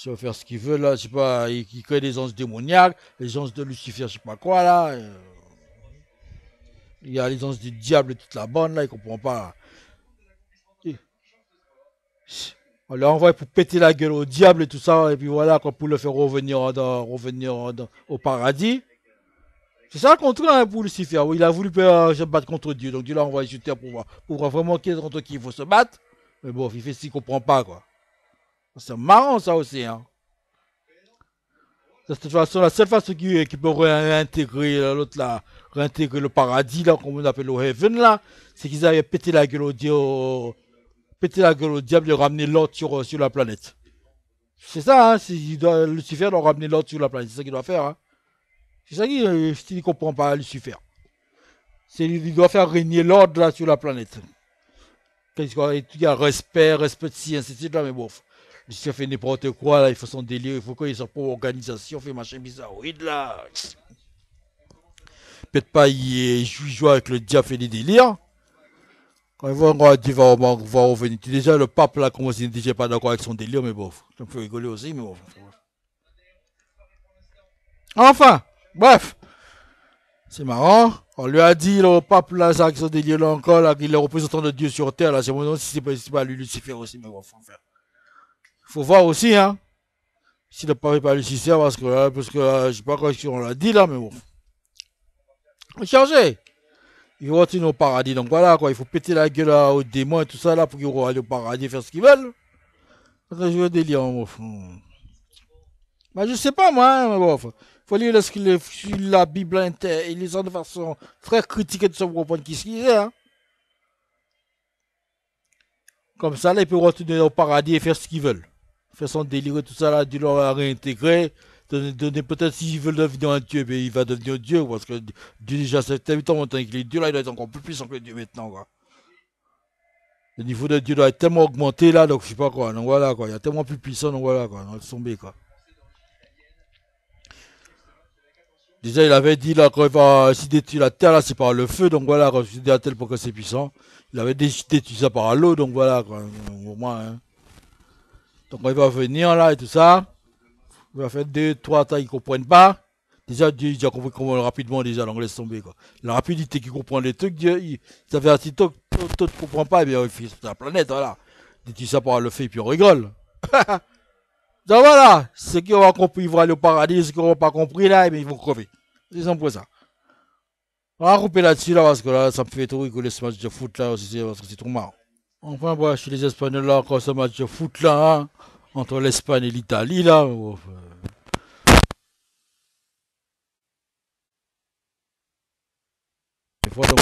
Il va faire ce qu'il veut là, je sais pas, il crée des anges démoniaques, les anges de Lucifer, je sais pas quoi là. Il y a les anges du diable et toute la bande là, il comprend pas. On l'a envoyé pour péter la gueule au diable et tout ça, et puis voilà, quoi, pour le faire revenir, au paradis. C'est ça le contrat hein, pour Lucifer. Il a voulu se battre contre Dieu, donc Dieu l'a envoyé sur terre pour voir vraiment contre qui il faut se battre. Mais bon, il fait ce qu'il comprend pas, quoi. C'est marrant ça aussi, hein. De toute façon, la seule façon qui peut réintégrer l'autre là, réintégrer le paradis là, comme on appelle le heaven là, c'est qu'ils avaient pété la gueule au diable, pété la gueule au diable et ramener l'autre sur la planète. C'est ça, hein, Lucifer doit ramener l'autre sur la planète, c'est ça qu'il doit faire. Hein. C'est ça qu'il ne comprend pas, Lucifer. Il doit faire régner l'ordre là sur la planète. Il y a respect de ci, ainsi de suite là, mais bon. Lucifer fait n'importe quoi là, il fait son délire, il faut qu'il soit pour organisation, fait machin bizarroïde là. Peut-être pas, il joue avec le diable, fait des délires. Quand il va revenir. Déjà, le pape là, commence à dire pas d'accord avec son délire, mais bon, ça me fait rigoler aussi, mais bon. Enfin, bref. C'est marrant. On lui a dit, le pape là, ça, avec son délire là encore, là, qu'il est représentant de Dieu sur terre, là, c'est mon si c'est pas lui, Lucifer aussi, mais bon, faut voir aussi, hein. Si le pape n'est pas Lucifer, parce que je sais pas quoi on l'a dit là, mais bon. Faut changer. Ils vont retourner au paradis. Donc voilà, quoi. Il faut péter la gueule aux démons et tout ça, là, pour qu'ils vont aller au paradis faire ce qu'ils veulent. Ça joue au délire, mon frère. Bah, je sais pas, moi, hein, mon frère. Faut lire la Bible et les gens de façon très critique et de se comprendre qui c'est, hein. Comme ça, là, ils peuvent retourner au paradis et faire ce qu'ils veulent. Faire son délire et tout ça, là, Dieu leur réintégrer. Donner peut-être s'ils veulent devenir un Dieu, mais il va devenir Dieu, parce que Dieu déjà, c'est tellement longtemps qu'il est Dieu, là, il doit être encore plus puissant que Dieu maintenant, quoi. Le niveau de Dieu doit être tellement augmenté, là, donc je sais pas quoi. Donc voilà, quoi. Il y a tellement plus puissant, donc voilà, quoi. Donc tomber, quoi. Déjà, il avait dit, là, quand il va, si détruire la terre, là, c'est par le feu, donc voilà, quand je dis à tel point que c'est puissant. Il avait détruit ça par l'eau, donc voilà, quoi. Au moins, hein. Donc quand il va venir, là, et tout ça, il va faire deux, trois temps, ils ne comprennent pas. Déjà, Dieu, il a compris comment rapidement, déjà, donc laisse tomber, quoi. La rapidité qu'il comprend les trucs, Dieu, ça fait assez tôt, tôt ne comprend pas, et bien, il fait sur la planète, voilà. Il dit ça par le fait, et puis on rigole. Donc voilà, ceux qui auront compris, ils vont aller au paradis, ceux qui n'auront pas compris, là, ils vont crever. C'est simple pour ça. On va couper là-dessus, là, parce que là, ça me fait trop rigoler ce match de foot, là, aussi, parce que c'est trop marrant. Enfin, bon, chez les Espagnols, là, encore ce match de foot, là, hein, entre l'Espagne et l'Italie, là. Des fois, donc,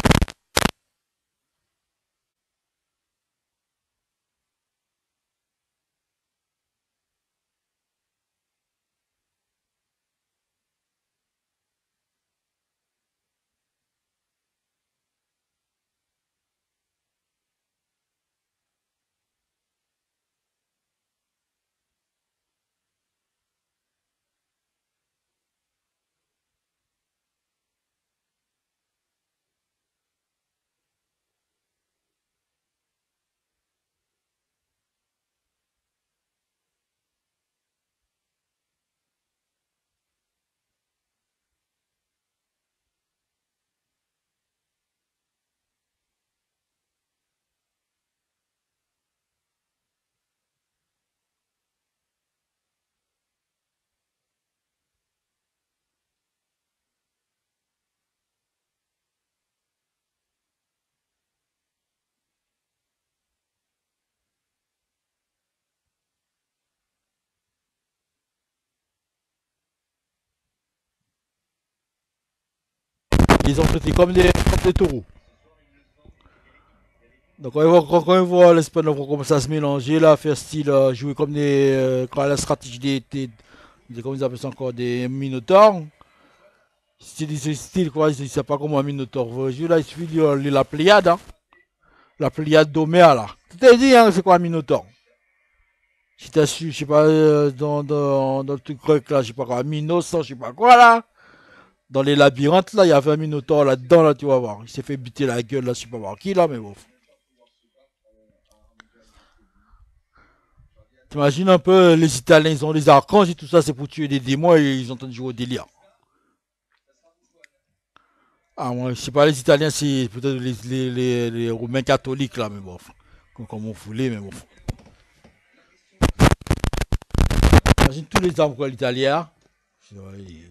ils ont traités comme des taureaux. Donc quand ils voient l'Espagne commencer à se mélanger, là, faire style, jouer comme des... quand la stratégie comment ils appellent ça encore, des minotaures. C'est style, quoi, ils ne savent pas comment un minotaure veut jouer, là, il suffit de la Pléiade, hein. La Pléiade d'Homère, là. Tu t'es dit, hein, c'est quoi un minotaure? Si t'as su, je sais pas, dans le truc grec, là, je sais pas quoi, Minos, je sais pas quoi, là. Dans les labyrinthes, là, il y avait un minotaure là-dedans, là, tu vas voir. Il s'est fait buter la gueule, là, je sais pas voir qui, là, mais bon. T'imagines un peu, les Italiens, ils ont les archanges et tout ça, c'est pour tuer des démons et ils ont entendu jouer au délire. Ah, moi, je sais pas, les Italiens, c'est peut-être les Romains catholiques, là, mais bon. Comme on voulait, mais bon. Imagine tous les armes, quoi, l'italien. Il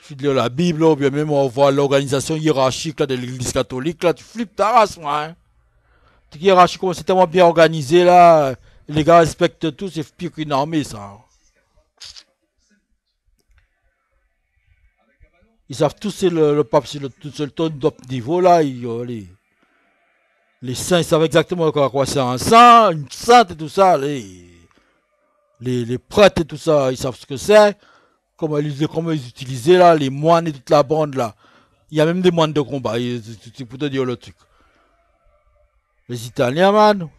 suffit de lire la Bible, ou bien même on voit l'organisation hiérarchique là, de l'église catholique, là, tu flippes ta race, moi. Hein. Tu hiérarchique, c'est tellement bien organisé, là. Les gars respectent tout, c'est pire qu'une armée, ça. Ils savent tous, c'est le pape, c'est le ton top niveau, là. Les saints, ils savent exactement quoi c'est un saint, une sainte et tout ça. Les prêtres et tout ça, ils savent ce que c'est. Comment ils utilisaient, là, les moines et toute la bande, là. Il y a même des moines de combat, c'est pour te dire le truc. Les Italiens, man.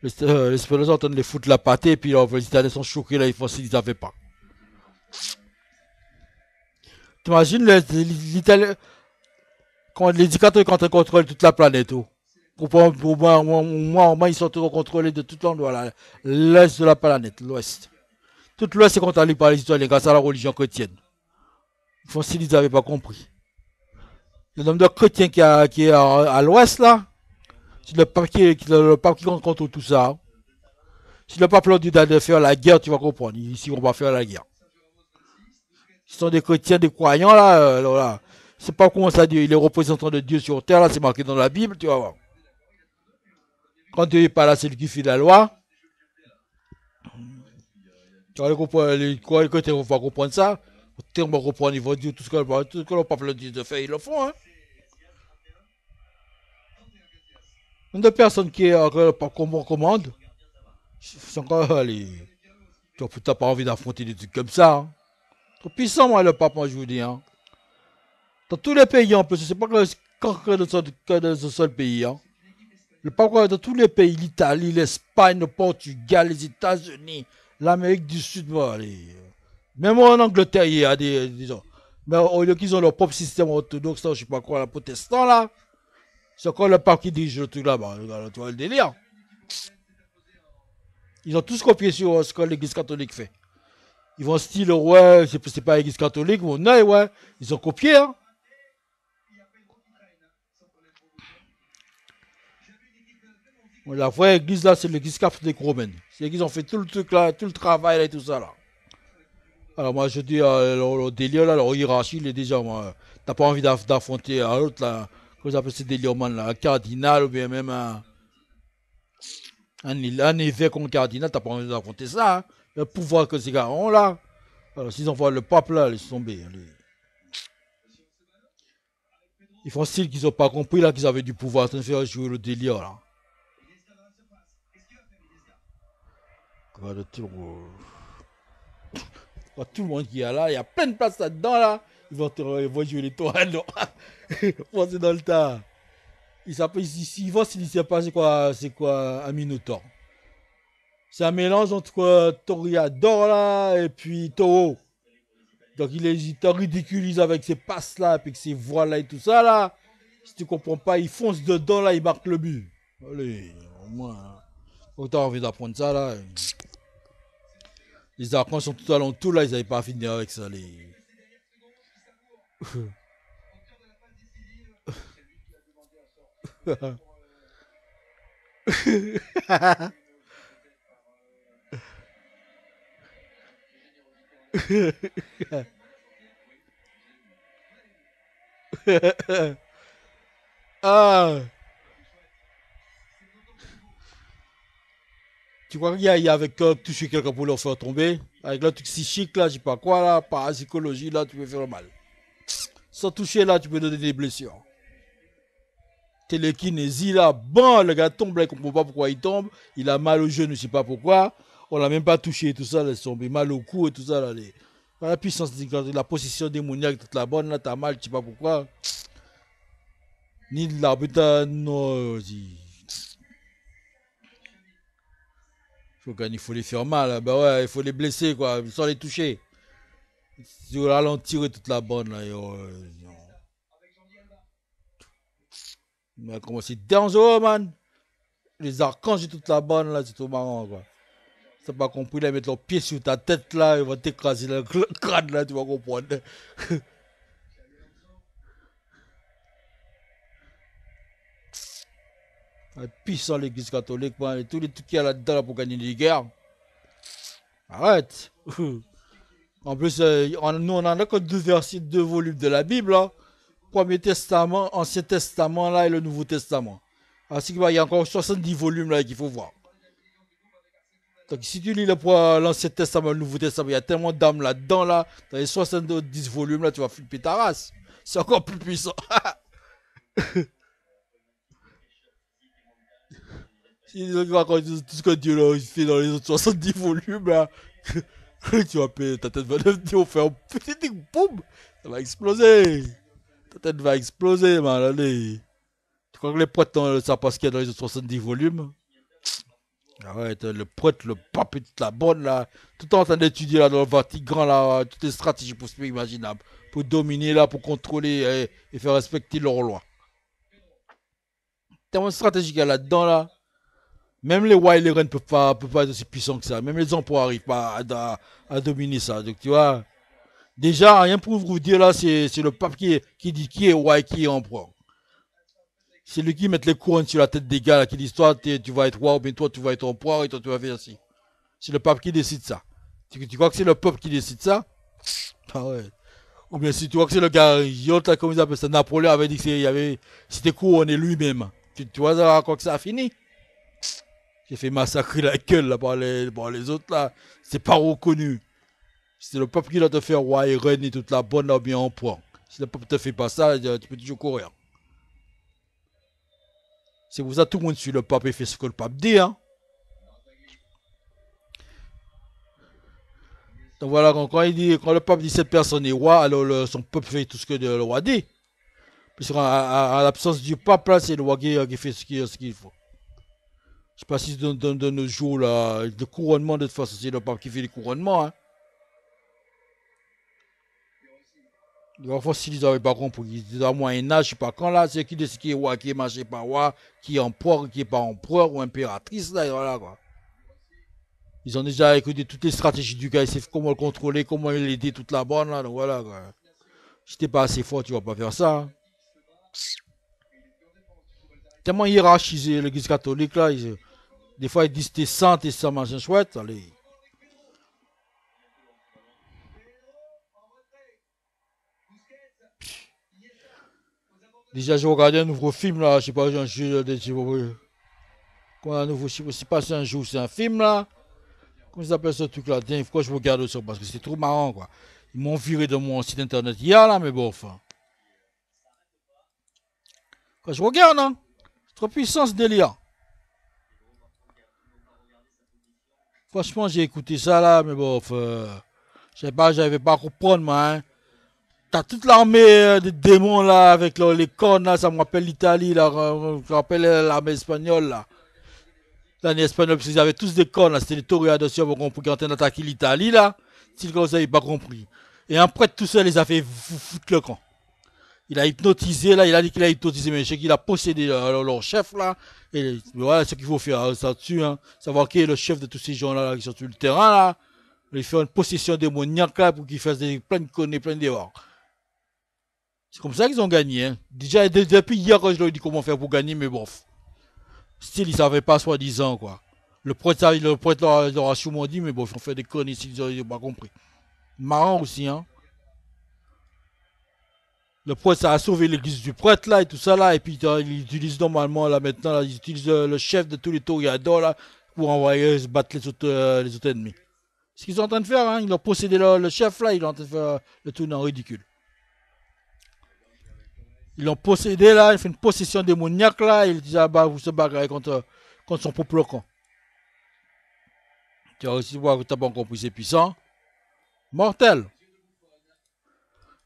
Les Espagnols entendent les foutre la pâtée, et puis les Italiens sont choqués, là, ils font s'ils savaient pas. T'imagines l'Italien, quand les dictateurs quand ils contrôlent toute la planète, oh. Pour moi, ils sont toujours contrôlés de tout l'endroit, là. L'est de la planète, l'ouest. Tout l'ouest est contrôlé par les Italiens grâce à la religion chrétienne. Ils font s'ils n'avaient pas compris. Le nombre de chrétiens qui est à l'ouest, là, c'est le pape qui contrôle tout ça. Si le pape leur dit d'aller faire la guerre, tu vas comprendre. Ici, on va faire la guerre. Ce sont des chrétiens, des croyants, là. Là. C'est pas comment ça dit, les représentants de Dieu sur terre, là, c'est marqué dans la Bible, tu vas voir. Quand tu n'es pas là, c'est lui qui fait la loi. Quand on va comprendre ça, on va comprendre, ils vont dire tout ce que le peuple leur dit de faire, ils le font. Hein. Une de personnes qui est encore le peuple commande, c'est encore, allez, tu n'as pas envie d'affronter des trucs comme ça. Hein. Trop puissant, moi, le pape, moi, je vous dis. Hein. Dans tous les pays, en plus, c'est pas que dans ce seul pays. Hein. Le pape, dans tous les pays, l'Italie, l'Espagne, le Portugal, les États-Unis, l'Amérique du Sud, bon, allez. Même en Angleterre, il y a des gens. Mais au lieu qu'ils ont leur propre système orthodoxe, là, je sais pas quoi, la protestant, là, c'est encore le pape qui dirige le truc là-bas. Tu vois le délire. Ils ont tous copié sur ce que l'église catholique fait. Ils vont style, ouais, c'est pas l'église catholique, mais non, ouais, ils ont copié, hein. La vraie église là, c'est l'église catholique romaine. C'est qu'ils ont fait tout le truc là, tout le travail là et tout ça là. Alors moi je dis, le délire là, la hiérarchie, il est déjà, moi, t'as pas envie d'affronter un autre là, comment ça s'appelle ce délire man là, un cardinal ou bien même un évêque ou un cardinal, t'as pas envie d'affronter ça. Hein. Le pouvoir que ces gars ont là. Alors s'ils envoient le pape là, ils sont tombés. Ils font style qu'ils ont pas compris là qu'ils avaient du pouvoir, ça faire jouer le délire là. Regarde tout le monde qui est là, il y a plein de places là-dedans là. Ils vont jouer les toits là. C'est dans le tas. Ils vont s'il sait pas c'est quoi un minotaure. C'est un mélange entre Toreador là et puis Taureau. Donc il te ridiculise avec ses passes là, et ses voiles là et tout ça là. Si tu comprends pas, il fonce dedans là, il marque le but. Allez, au moins. Quand t'as envie d'apprendre ça là. Les archanges sont tout alentour là, ils n'avaient pas fini avec ça. Les... ah. Tu crois qu'il y a avec toucher quelqu'un pour leur faire tomber? Avec le truc psychique là, je sais pas quoi là, parapsychologie là, tu peux faire mal. Sans toucher là, tu peux donner des blessures. Télékinésie là, bon, le gars tombe là, il comprend pas pourquoi il tombe, il a mal au genou, je sais pas pourquoi, on l'a même pas touché et tout ça, là, il tombé mal au cou et tout ça là. La puissance de la possession démoniaque, toute la bonne là, t'as mal, je sais pas pourquoi. Ni de la putain, non, il faut les faire mal, bah ouais, il faut les blesser quoi, sans les toucher. Si vous ralentirez toute la bonne là, mais comment c'est dangereux man. Les archanges et toute la bonne là, c'est tout marrant quoi. T'as pas compris là, ils mettent leurs pieds sur ta tête là, ils vont t'écraser le crâne là, tu vas comprendre. Puissant l'église catholique, man, et tous les trucs qu'il y a là-dedans là, pour gagner les guerres. Arrête. En plus, nous on en a que deux versets, deux volumes de la Bible là. Premier Testament, Ancien Testament là et le Nouveau Testament. Ainsi qu'il y a encore 70 volumes là qu'il faut voir. Donc si tu lis l'Ancien Testament, le Nouveau Testament, il y a tellement d'âmes là-dedans là, dans les 70 volumes là, tu vas flipper ta race. C'est encore plus puissant. Si tu racontes tout ce que Dieu là, il fait dans les autres 70 volumes là, tu vas payer, ta tête va devenir faire un petit truc, boum, ça va exploser. Ta tête va exploser, man, allez. Tu crois que les prêtres, ça passe qu'il y a dans les autres 70 volumes? Arrête, le prêtre, le pape et toute la bonne là, tout en train d'étudier là dans le Vatican là, toutes les stratégies possibles imaginables pour dominer là, pour contrôler et faire respecter leurs lois. Tellement de stratégie qu'il y a là-dedans là. Même les rois et les reines peuvent pas être aussi puissants que ça. Même les empereurs n'arrivent pas à dominer ça. Donc tu vois, déjà, rien pour vous dire là, c'est le pape qui dit qui est roi et qui est empereur. C'est lui qui met les couronnes sur la tête des gars là, qui dit toi tu vas être roi ou bien toi tu vas être empereur et toi tu vas faire ainsi. C'est le pape qui décide ça. Tu crois que c'est le peuple qui décide ça? Ah ouais. Ou bien si tu vois que c'est le gars, comme ils appellent ça, Napoléon avait dit que c'était couronné lui-même. Tu vois ça, quoi que ça a fini? qui a fait massacrer la gueule là, par les autres là. C'est pas reconnu. C'est le peuple qui doit te faire roi et reine et toute la bonne là bien en point. Si le peuple te fait pas ça, tu peux toujours courir. C'est pour ça que tout le monde suit le pape et fait ce que le pape dit. Hein. Donc voilà, quand le pape dit cette personne est roi, alors son peuple fait tout ce que le roi dit. Parce qu'à l'absence du pape, là, c'est le roi qui fait ce qu'il faut. Je sais pas si de nos jours, là, le couronnement, de toute façon, c'est le pape qui fait les couronnements. Hein. Parfois, s'ils n'avaient pas compris, ils disent à Moyen-Âge, je sais pas quand là, c'est qui décide qui est roi, qui est marché par roi, qui est empereur, qui est pas empereur ou impératrice, là, et voilà quoi. Ils ont déjà écouté toutes les stratégies du gars, ils savent comment le contrôler, comment l'aider toute la bande là, donc voilà quoi. Si t'es pas assez fort, tu vas pas faire ça. Hein. Tellement hiérarchisé l'église catholique là, des fois ils disent t'es saint, machin chouette, allez. Déjà j'ai regardé un nouveau film là, je sais pas, un jeu de quand un nouveau, je sais pas si c'est un jeu, c'est un film là. Comment ça s'appelle ce truc là? Pourquoi je regarde ça? Parce que c'est trop marrant quoi. Ils m'ont viré de mon site internet hier là, mais bon, enfin. Quand je regarde, hein, c'est trop puissant ce délire. Franchement, j'ai écouté ça là, mais bon, enfin. J'avais pas à comprendre moi, hein. T'as toute l'armée des démons là, avec les cornes là, ça me rappelle l'Italie là, ça me rappelle l'armée espagnole là. L'année espagnole, parce qu'ils avaient tous des cornes là, c'était les toréadors qui ont compris quand on attaqué l'Italie là. Si le gars n'avait pas compris. Et un prêtre tout seul les a fait foutre le camp. Il a hypnotisé là, il a dit qu'il a hypnotisé, mais je sais qu'il a possédé leur chef là. Et voilà ce qu'il faut faire, ça dessus, hein. Savoir qui est le chef de tous ces gens là qui sont sur le terrain là. Il fait une possession démoniaque là pour qu'ils fassent plein de conneries, plein de dévoirs. C'est comme ça qu'ils ont gagné. Hein. Déjà, depuis hier, quand je leur ai dit comment faire pour gagner, mais bof. Style, ils ne savaient pas, soi-disant, quoi. Le prêtre leur a sûrement dit, mais bon, ils ont fait des conneries s'ils n'ont pas compris. Marrant aussi, hein. Le prêtre, ça a sauvé l'église du prêtre, là, et tout ça, là. Et puis, ils utilisent normalement, là, maintenant, là, ils utilisent le chef de tous les toréadors, là, pour envoyer se battre les autres ennemis. Ce qu'ils sont en train de faire, hein. Ils ont possédé le chef, là, ils sont en train de faire le tournant ridicule. Ils l'ont possédé là, il fait une possession démoniaque là, il dit ah bah vous se bagarrez contre son propre camp. Tu vas aussi voir que tu n'as pas compris, c'est puissant. Mortel. De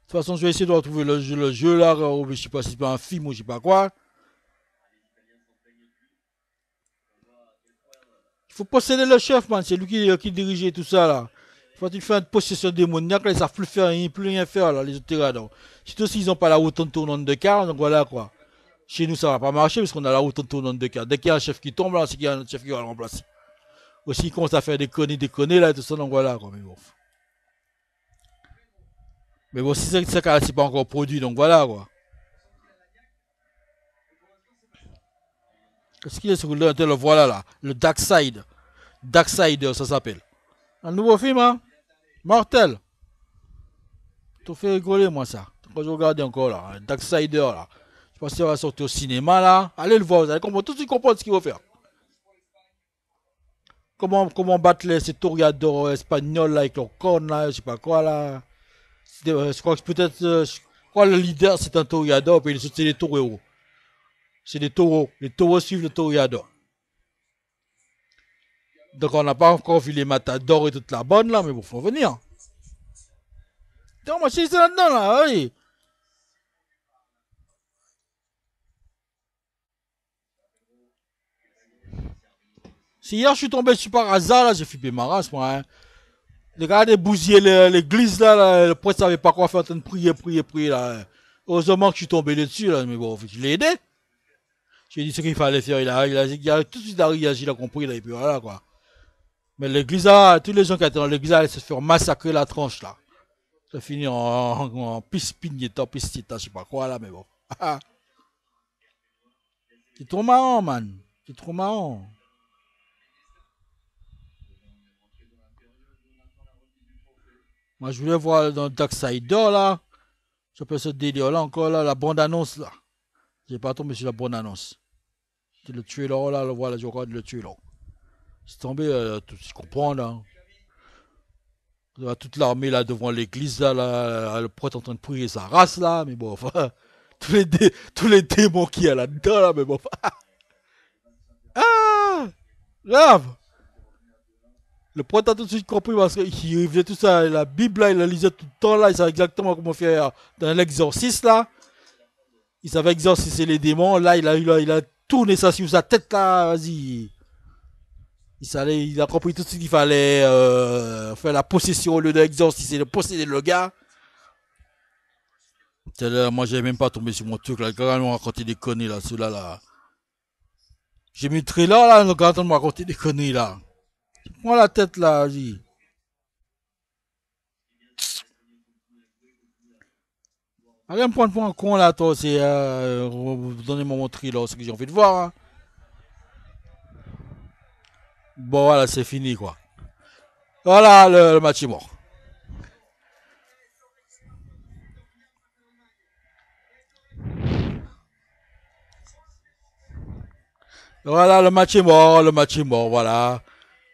toute façon, je vais essayer de retrouver le jeu là, je sais pas si c'est pas un film ou je sais pas quoi. Il faut posséder le chef, man, c'est lui qui dirigeait tout ça là. Quand il fait une possession démoniaque, là, ils savent plus rien faire là, les autres terrains. Surtout s'ils n'ont pas la route tournante de car, donc voilà quoi. Chez nous, ça va pas marcher parce qu'on a la route tournante de car. Dès qu'il y a un chef qui tombe, là, c'est qu'il y a un chef qui va le remplacer. Aussi, il commence à faire des conneries, là, et tout ça, donc voilà quoi. Mais bon, si c'est pas encore produit, donc voilà quoi. Qu'est-ce qu'il est sur le voilà là, le Dark Side. Dark Side, ça s'appelle. Un nouveau film, hein? Mortel. Tout fait rigoler, moi, ça. Quand je regarde encore, là, Darksider, là. Je pense qu'il va sortir au cinéma, là. Allez le voir, vous allez comprendre, tout de suite comprendre ce qu'il va faire. Comment battre ces toréadors espagnols, là, avec leurs cornes, là, je sais pas quoi, là. Je crois que peut-être, je crois que le leader, c'est un toréador, puis c'est des taureaux. C'est des taureaux. Les taureaux suivent le toréador. Donc, on n'a pas encore vu les matadors et toute la bonne, là, mais bon, faut venir. Donc, moi, je suis là-dedans, là, oui. Si hier je suis tombé sur par hasard, là, j'ai flippé ma race, moi. Hein. Les gars avaient bousillé l'église, là, le prêtre savait pas quoi faire, en train de prier, là. Heureusement que je suis tombé dessus, là, mais bon, je l'ai aidé. J'ai dit ce qu'il fallait faire, il a tout de suite réagi, il a compris, là, et puis voilà, quoi. Mais l'église, là, tous les gens qui étaient dans l'église, là, ils se font massacrer la tranche, là. Ça finit en pispigneta, pistita, je sais pas quoi, là, mais bon. C'est trop marrant, man. C'est trop marrant. Moi, je voulais voir dans Darksider, là. Je peux ce délire là encore, là, la bande-annonce, là. J'ai pas tombé sur la bande-annonce. C'est le trailer, là, voilà, je regarde le trailer. C'est tombé, tout ce qu'on comprend là. Toute l'armée là devant l'église là, le prêtre en train de prier sa race là, mais bon, enfin, tous les démons qu'il y a là-dedans là, mais bon, enfin, ah, grave. Le prêtre a tout de suite compris parce qu'il faisait tout ça, la Bible là, il la lisait tout le temps là, il savait exactement comment faire dans l'exorcisme là. Il savait exorciser les démons, là il a tourné ça sur sa tête là, vas-y. Il a compris tout de suite qu'il fallait faire la possession au lieu d'exorciser, de posséder le gars. Moi j'ai même pas tombé sur mon truc là, quand on racontait des conneries là, ceux-là là. J'ai mis le trailer là, quand on m'a raconté des conneries là. Prends la tête là, vas-y. Allez me prendre pour un con là, toi, c'est vous donnez mon trailer, ce que j'ai envie de voir. Hein. Bon voilà, c'est fini quoi. Voilà, le match est mort. Voilà, le match est mort, voilà.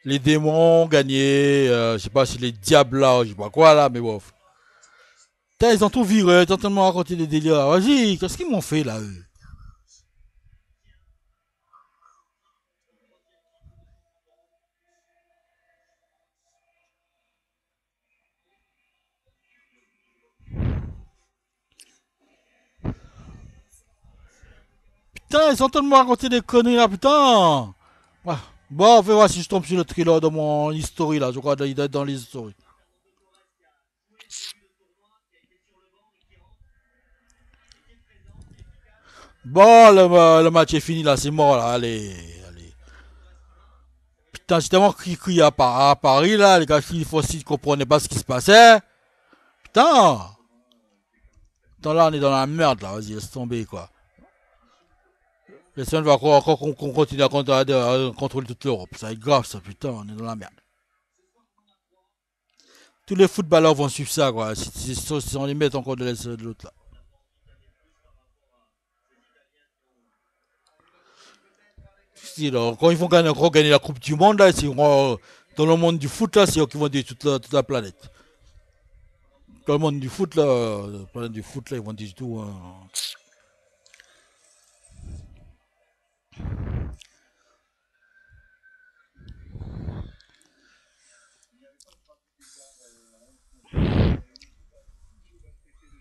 Les démons ont gagné, je sais pas si les diables là, je sais pas quoi là, mais bon. Putain, ils ont tout viré, ils ont tellement raconté des délires. Vas-y, qu'est-ce qu'ils m'ont fait là, eux? Putain, ils ont tellement raconté des conneries là, putain. Ah, bon, on va voir si je tombe sur le thriller dans mon history là, je crois qu'il doit être dans l'history. Bon, le match est fini là, c'est mort là, allez, allez. Putain, j'ai tellement crié à Paris là, les gars, il faut aussi comprenaient pas ce qui se passait. Putain, putain là on est dans la merde là, vas-y, laisse tomber quoi. Les semaines va encore qu'on continue à contrôler toute l'Europe, ça va être grave ça, putain, on est dans la merde. Tous les footballeurs vont suivre ça quoi, si on les met encore de l'autre là. Si, là, quand ils vont gagner la Coupe du Monde, là, dans le monde du foot, là, c'est eux qui vont dire toute la planète. Dans le monde du foot, là, la planète du foot, là, ils vont dire tout. Hein.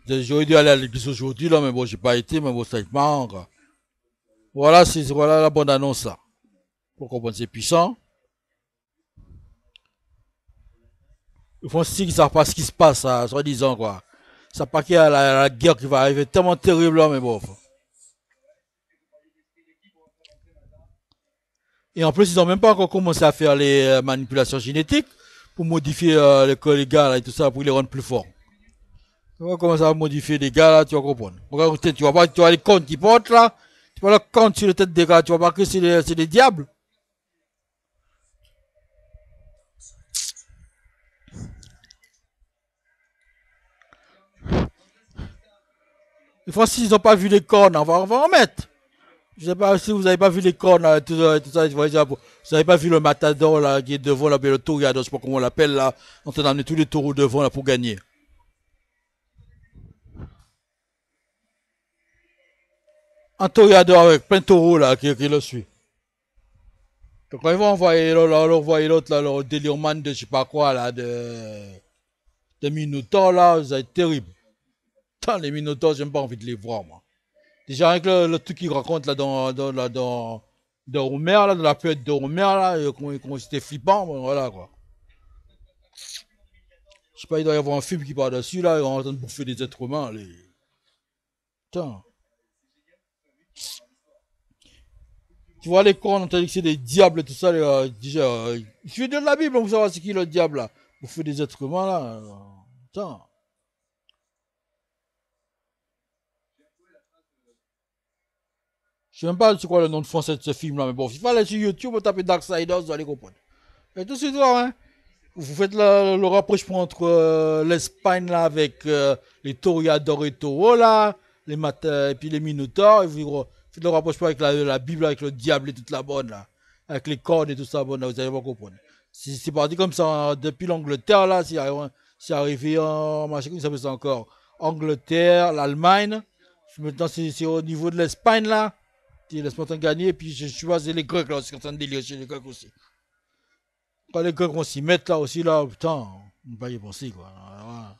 J'aurais dû aller à l'église aujourd'hui, là, mais bon, j'ai pas été, mais bon, ça va être marrant, quoi. Voilà la bonne annonce, là. Pour comprendre, c'est puissant. Ils font si qu'ils savent pas ce qui se passe, là, soi-disant, quoi. Ça pas qu'il y a la guerre qui va arriver tellement terrible, là, mais bon. Et en plus, ils ont même pas encore commencé à faire les manipulations génétiques pour modifier les gars, là, et tout ça, pour les rendre plus forts. Tu vas commencer à modifier les gars là, tu vas comprendre. Regarde, tu vas pas, tu vois les comptes qui portent là, tu vois le compte sur la tête des gars, tu vas pas que c'est des diables. Les Français, ils n'ont pas vu les cornes, on va en mettre. Je sais pas si vous avez pas vu les cornes, là, tout ça, vous avez pas vu le matador là, qui est devant là, le touriador, je sais pas comment on l'appelle là, en train d'amener tous les taureaux devant là pour gagner. Un touriador avec plein de taureaux là, qui le suit. Donc quand ils vont envoyer l'autre là, le délire man de je sais pas quoi là, de Minotaur là, ça va être terrible. Putain, les Minotaurs, j'ai même pas envie de les voir, moi. Déjà, avec le truc qu'ils racontent là dans Homer, là, dans la période de Homer, là, c'était flippant, bon, voilà, quoi. Je sais pas, il doit y avoir un film qui parle dessus, là, ils sont en train de bouffer des êtres humains, les. Putain. Tu vois, les cornes, on t'a dit que c'est des diables et tout ça, déjà, il suffit de la Bible, on veut savoir c'est qui le diable, là. Bouffer des êtres humains, là. Putain. Je sais même pas c'est quoi le nom de français de ce film là, mais bon, il faut aller sur YouTube, taper Darksiders, vous allez comprendre. Et tout de suite, hein. Vous faites le rapprochement entre l'Espagne là avec les Toreadors et Taureaux là, et puis les Minotaurs, et vous faites le rapprochement avec la Bible, avec le diable et toute la bonne là. avec les cordes et tout ça, bon, vous allez pas comprendre. Si c'est parti comme ça depuis l'Angleterre, là, c'est arrivé en, machin, comment ça s'appelle ça encore? Angleterre, l'Allemagne. Maintenant, c'est au niveau de l'Espagne, là. Tu laisses pas gagner, et puis je vois, c'est les Grecs, là, c'est en train de délire chez les Grecs aussi. Quand les Grecs vont s'y mettre, là aussi, là, putain, on ne peut pas y penser, quoi. Voilà.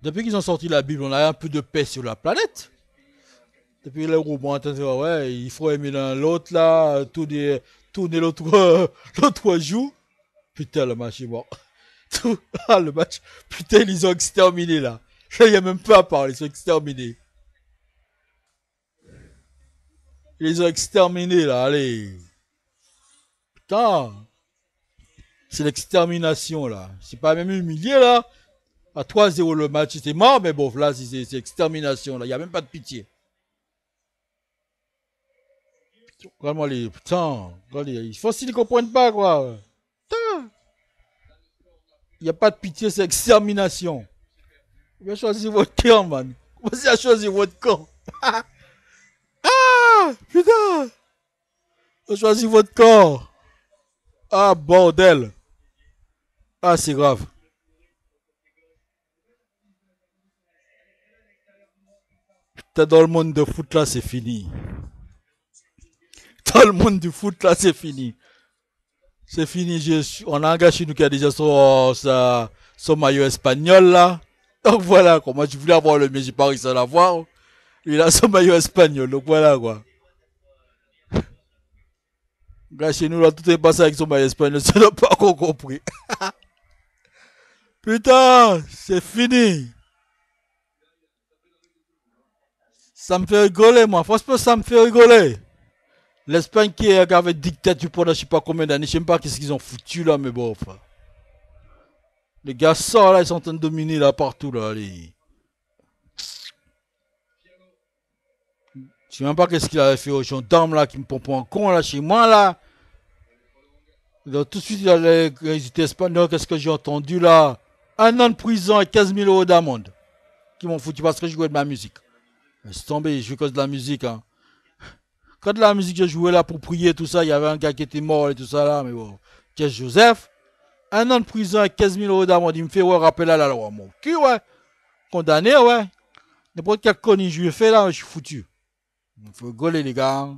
Depuis qu'ils ont sorti la Bible, on a un peu de paix sur la planète. Depuis les robots ont ouais, il faut aimer l'un l'autre là, tourner l'autre l'autre joue. Putain, le match est mort. Le match, putain, ils ont exterminé là. Là, il n'y a même pas à parler, ils ont exterminé. Ils ont exterminé là, allez. Putain, c'est l'extermination là. C'est pas même humilié là. À 3-0 le match, c'était mort, mais bon, là, c'est extermination là. Il n'y a même pas de pitié. Vraiment, les. Putain, il faut qu'ils ne comprennent pas, quoi. Putain, il n'y a pas de pitié, c'est extermination. Vous avez choisi votre camp, man. Vous avez choisi votre camp. Ah, putain, vous avez choisi votre camp. Ah, bordel. Ah, c'est grave. Putain, dans le monde de foot, là, c'est fini. Dans le monde du foot, là, c'est fini. C'est fini. On a un gars chez nous qui a déjà son maillot espagnol, là. Donc voilà, quoi. Moi, je voulais avoir le mien, j'ai pas réussi à l'avoir. Il a son maillot espagnol, donc voilà, quoi. Le gars chez nous, là, tout est passé avec son maillot espagnol, ça n'a pas encore compris. Putain, c'est fini. Ça me fait rigoler, moi. Franchement, ça me fait rigoler. L'Espagne qui avait dictature pendant je sais pas combien d'années, je sais même pas qu'est-ce qu'ils ont foutu là, mais bon, enfin. Les gars sortent là, ils sont en train de dominer là partout là, allez. Je sais même pas qu'est-ce qu'il avait fait aux gendarmes là qui me pompent en con là chez moi là. Donc, tout de suite, ils étaient espagnols, qu'est-ce que j'ai entendu là? Un an de prison et 15 000 euros d'amende. Qui m'ont foutu parce que je jouais de ma musique. C'est tombé, je joue cause de la musique. Hein. Quand de la musique, je jouais là pour prier, tout ça, il y avait un gars qui était mort et tout ça là, mais bon. Qu'est-ce Joseph? Un an de prison et 15 000 euros d'amende. Il me fait, ouais, rappel à la loi. Mon cul, ouais. Condamné, ouais. N'importe quel connerie je lui ai fait là, je suis foutu. Il faut rigoler, les gars.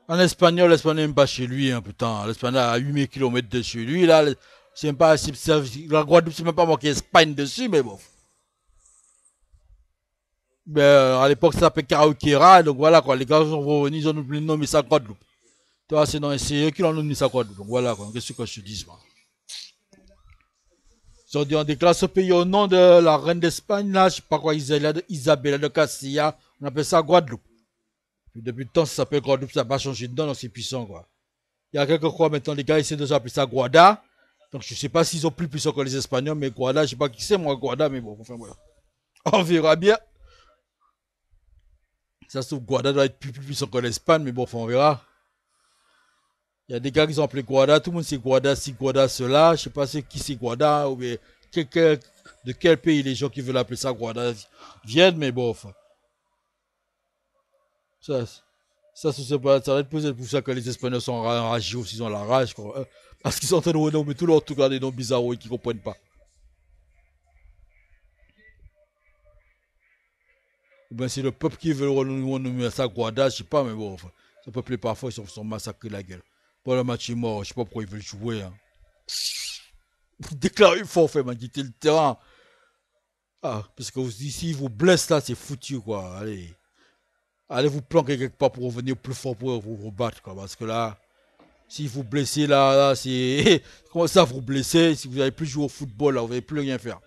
En espagnol, l'espagnol n'est même pas chez lui, hein, putain. L'espagnol a 8000 km de chez lui, là. C'est même pas, la Guadeloupe, c'est même pas marqué Espagne dessus, mais bon. Mais à l'époque, ça s'appelait Karaokera, donc voilà, quoi. Les gars sont revenus, ils ont nommé ça Guadeloupe. Tu vois, c'est eux qui l'ont nommé ça Guadeloupe. Donc voilà, quoi. Qu'est-ce que je te dis, moi. Ils ont dit, on déclare ce pays au nom de la reine d'Espagne, là, je sais pas quoi, Isabella de Castilla. On appelle ça Guadeloupe. Puis depuis le temps, ça s'appelle Guadeloupe, ça n'a pas changé dedans, donc c'est puissant, quoi. Il y a quelques fois maintenant, les gars essaient de s'appeler ça Guada. Donc je sais pas s'ils ont plus puissant que les Espagnols, mais Guada, je sais pas qui c'est, moi, Guada, mais bon, enfin voilà. On verra bien. Ça se trouve, Guada doit être plus puissant que l'Espagne, mais bon, enfin, on verra. Il y a des gars qui sont appelés Guada, tout le monde sait Guada, si Guada, cela. Je sais pas qui c'est Guada, ou bien de quel pays les gens qui veulent appeler ça Guada viennent, mais bon, enfin. Ça, c'est pas, ça va être peut-être pour ça que les Espagnols sont enragés ou s'ils ont la rage, quoi. Parce qu'ils sont en train de renommer tout leur truc à des noms bizarres et qu'ils comprennent pas. Ou bien c'est le peuple qui veut renommer ça Guada, je sais pas, mais bon, enfin. Ce peuple est parfois, ils sont massacrés la gueule. Bon, le match est mort, je sais pas pourquoi ils veulent jouer, hein. Déclarez forfait, m'a quitté le terrain. Ah, parce que ici, ils vous blessent là, c'est foutu, quoi. Allez. Allez vous planquer quelque part pour revenir plus fort pour vous rebattre, quoi. Parce que là, si vous blessez là, c'est. Comment ça vous blessez? Si vous n'avez plus jouer au football, là, vous n'allez plus rien faire.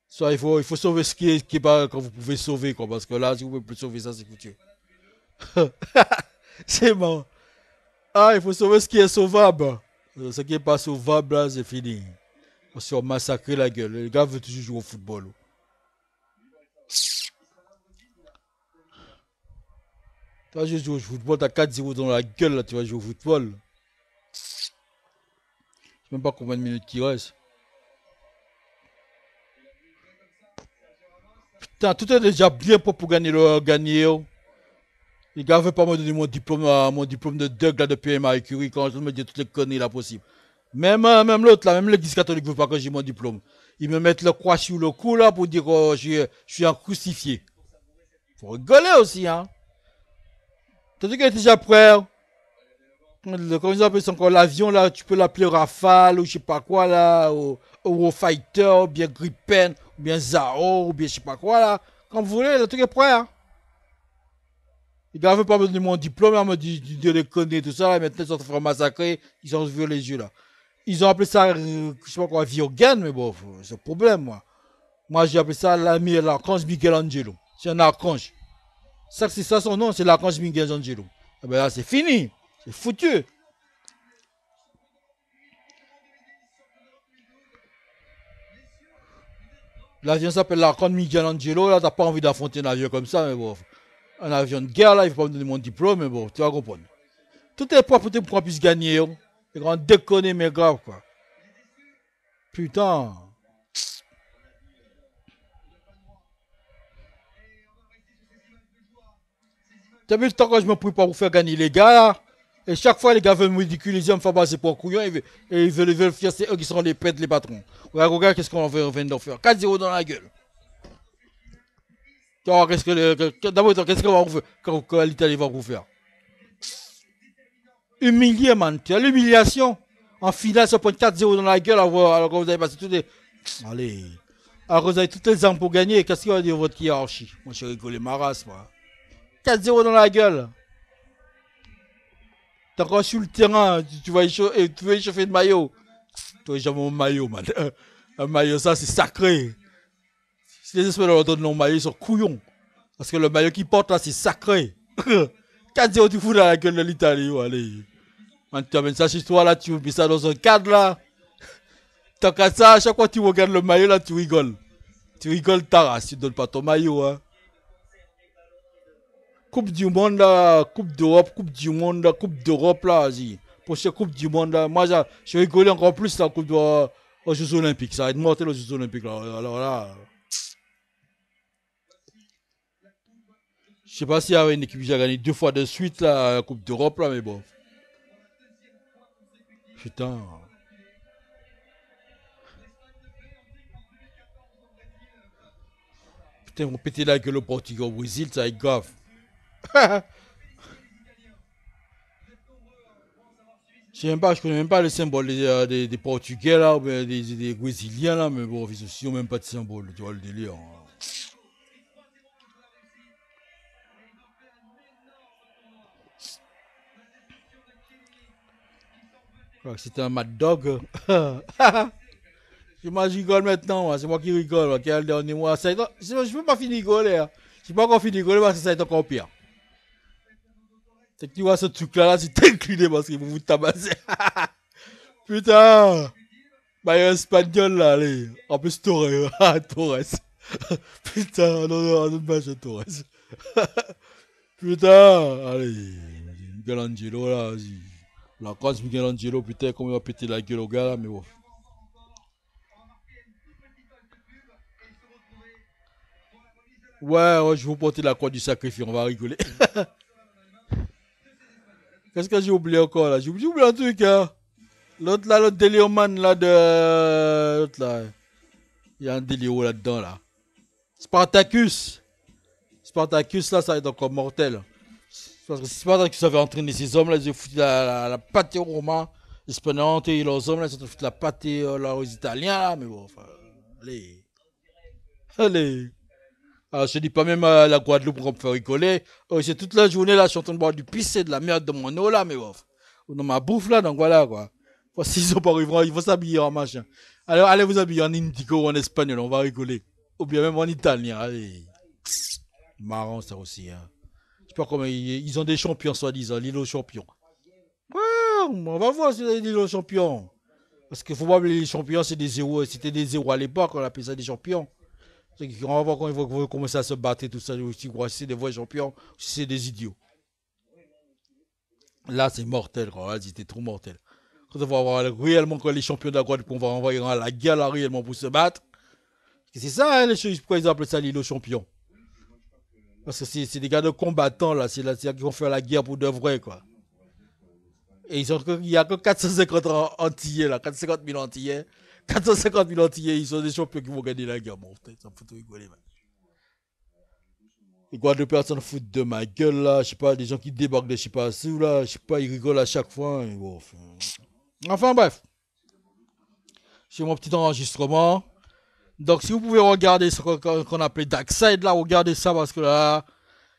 Soit il faut sauver ce qui est pas quand vous pouvez sauver, quoi. Parce que là, si vous ne pouvez plus sauver ça, c'est foutu. C'est marrant. Ah, il faut sauver ce qui est sauvable. Ce qui n'est pas sauvable, là, c'est fini. On se fait massacrer la gueule. Les gars veulent toujours jouer au football. Tu vas jouer au football, t'as 4-0 dans la gueule, là, tu vas jouer au football. Je sais même pas combien de minutes qui reste. Putain, tout est déjà bien pour gagner le gagner. Oh. Les gars veulent pas me donner mon diplôme de Doug là, de PMA Curie quand je me dis toutes les conneries là possibles. Même l'autre là, même l'église catholique veut pas que j'ai mon diplôme. Ils me mettent le croix sur le cou là pour dire que je suis un crucifié. Faut rigoler aussi, hein. T'as dit qu'elle est déjà prêt. Hein? Comment ils appellent ça encore l'avion là, tu peux l'appeler Rafale ou je sais pas quoi là, ou Eurofighter, ou bien Gripen, ou bien Zao, ou bien je sais pas quoi là. Quand vous voulez, le truc est prêt, hein. Les gars veulent pas me donner mon diplôme, là, me disent de les connaître, tout ça, là, maintenant ils sont en train de massacrer, ils ont vu les yeux là. Ils ont appelé ça, je sais pas quoi, Viogan, mais bon, c'est un problème, moi. Moi, j'ai appelé ça l'archange Michelangelo. C'est un archange. Ça, c'est ça son nom, c'est l'archange Michelangelo. Eh ben là, c'est fini. C'est foutu. L'avion s'appelle l'archange Michelangelo, là, t'as pas envie d'affronter un avion comme ça, mais bon. Un avion de guerre, là, il faut pas me donner mon diplôme, mais bon, tu vas comprendre. Tout est propre pour qu'on puisse gagner, hein. C'est grand déconner, mais grave, quoi. Putain. T'as vu le temps que je me prépare pour faire gagner les gars là. Et chaque fois les gars veulent me ridiculiser, me faire passer pour un couillon et ils veulent faire, c'est eux qui sont les pètes, les patrons. Regarde, qu'est-ce qu'on vient de faire. 4-0 dans la gueule. D'abord, qu'est-ce qu'on va faire quand l'Italie va vous faire? Humilié, man. Tu as l'humiliation. En finale, ça prend 4-0 dans la gueule alors que vous avez passé toutes les. Allez. Alors que vous avez toutes les armes pour gagner. Qu'est-ce qu'il va dire votre hiérarchie? Moi, je suis rigolé ma race, moi. 4-0 dans la gueule. T'es encore sur le terrain, tu vas échauffer de maillot. Toi, j'ai mon maillot, man. Un maillot, ça, c'est sacré. Si les Espagnols leur donnent leur maillot, ils sont couillons. Parce que le maillot qu'ils portent là, c'est sacré. 4-0, tu fous dans la gueule de l'Italie, oh, allez. Man, tu amènes ça chez toi, là, tu mets ça dans un cadre, là. Tant qu'à ça, à chaque fois que tu regardes le maillot, là, tu rigoles. Tu rigoles ta race, tu donnes pas ton maillot, hein. Coupe du monde, là, Coupe d'Europe, Coupe du monde, là, Coupe d'Europe, là, vas-y. Prochaine Coupe du monde, là. Moi, je rigolé encore plus, la Coupe aux Jeux Olympiques. Ça va être mortel aux Jeux Olympiques, là. Alors là. Je sais pas s'il y avait une équipe qui a gagné 2 fois de suite, la Coupe d'Europe, là, mais bon. Putain. Putain, ils vont péter la gueule au Portugal, au Brésil, ça va être grave. Je connais même pas le symbole des Portugais là, ou bien des Brésiliens là, mais bon, ils aussi ont même pas de symbole, tu vois le délire. Hein. C'était un mad dog. Moi je rigole maintenant, c'est moi qui rigole, qui a le dernier mois. Je peux pas finir de rigoler. Hein. Je peux pas encore finir de rigoler parce que ça va être encore pire. C'est que tu vois ce truc là, c'est incliné parce qu'ils vont vous tabasser. Putain! Bah, il y a un espagnol là, allez. En plus, Torres. Ah, Torres. Putain, non, non, pas Torres. Putain, allez. Michelangelo là, vas-y. La crosse Michelangelo, putain, comment il va péter la gueule au gars là, mais bon. Ouais, je vais vous porter la croix du sacrifice, on va rigoler. Qu'est-ce que j'ai oublié encore là? J'ai oublié un truc, hein. L'autre là, l'autre délire man là de. L'autre là. Il y a un délire là-dedans là. Spartacus. Spartacus là, ça va être encore mortel. Parce que si Spartacus avait entraîné ces hommes là, ils ont foutu la pâté aux Romains. Les Espagnols et leurs hommes là, ils ont foutu la pâté là, aux Italiens là, mais bon, enfin. Allez. Allez. Alors, je dis pas même la Guadeloupe pour me faire rigoler. C'est toute la journée là, je suis en train de boire du pisse et de la merde de mon eau là, mais bon. Ou dans ma bouffe là, donc voilà quoi. S'ils sont pas arrivés, ils vont s'habiller en machin. Alors allez vous habiller en indigo ou en espagnol, on va rigoler. Ou bien même en italien, allez. Marrant ça aussi. Hein. Je sais pas comment ils ont des champions soi-disant, l'île aux champions. Ouais, on va voir si c'est l'île aux champions. Parce qu'il faut pas oublier les champions, c'est des zéros. C'était des zéros à l'époque, on appelait ça des champions. On va voir quand ils vont commencer à se battre et tout ça. Si c'est des vrais champions, si c'est des idiots. Là, c'est mortel, quoi. C'était trop mortel. Quand on va avoir réellement quand les champions de la Guadeloupe, on va envoyer à la guerre là réellement pour se battre. C'est ça, hein, les choses, pourquoi ils appellent ça l'île aux champions. Parce que c'est des gars de combattants là, c'est là qui vont faire la guerre pour de vrai quoi. Et il y a que 450 Antillais là, 450 000 Antillais. 450 000 Antillais, ils sont des champions qui vont gagner la guerre. Bon, ça me fout rigoler, man. Les Guadeloupéens s'en foutent de ma gueule là, je sais pas, des gens qui débarquent de je sais pas où là, je sais pas, ils rigolent à chaque fois. Et bon, enfin bref, j'ai mon petit enregistrement. Donc si vous pouvez regarder ce qu'on appelle Dark Side là, regardez ça parce que là,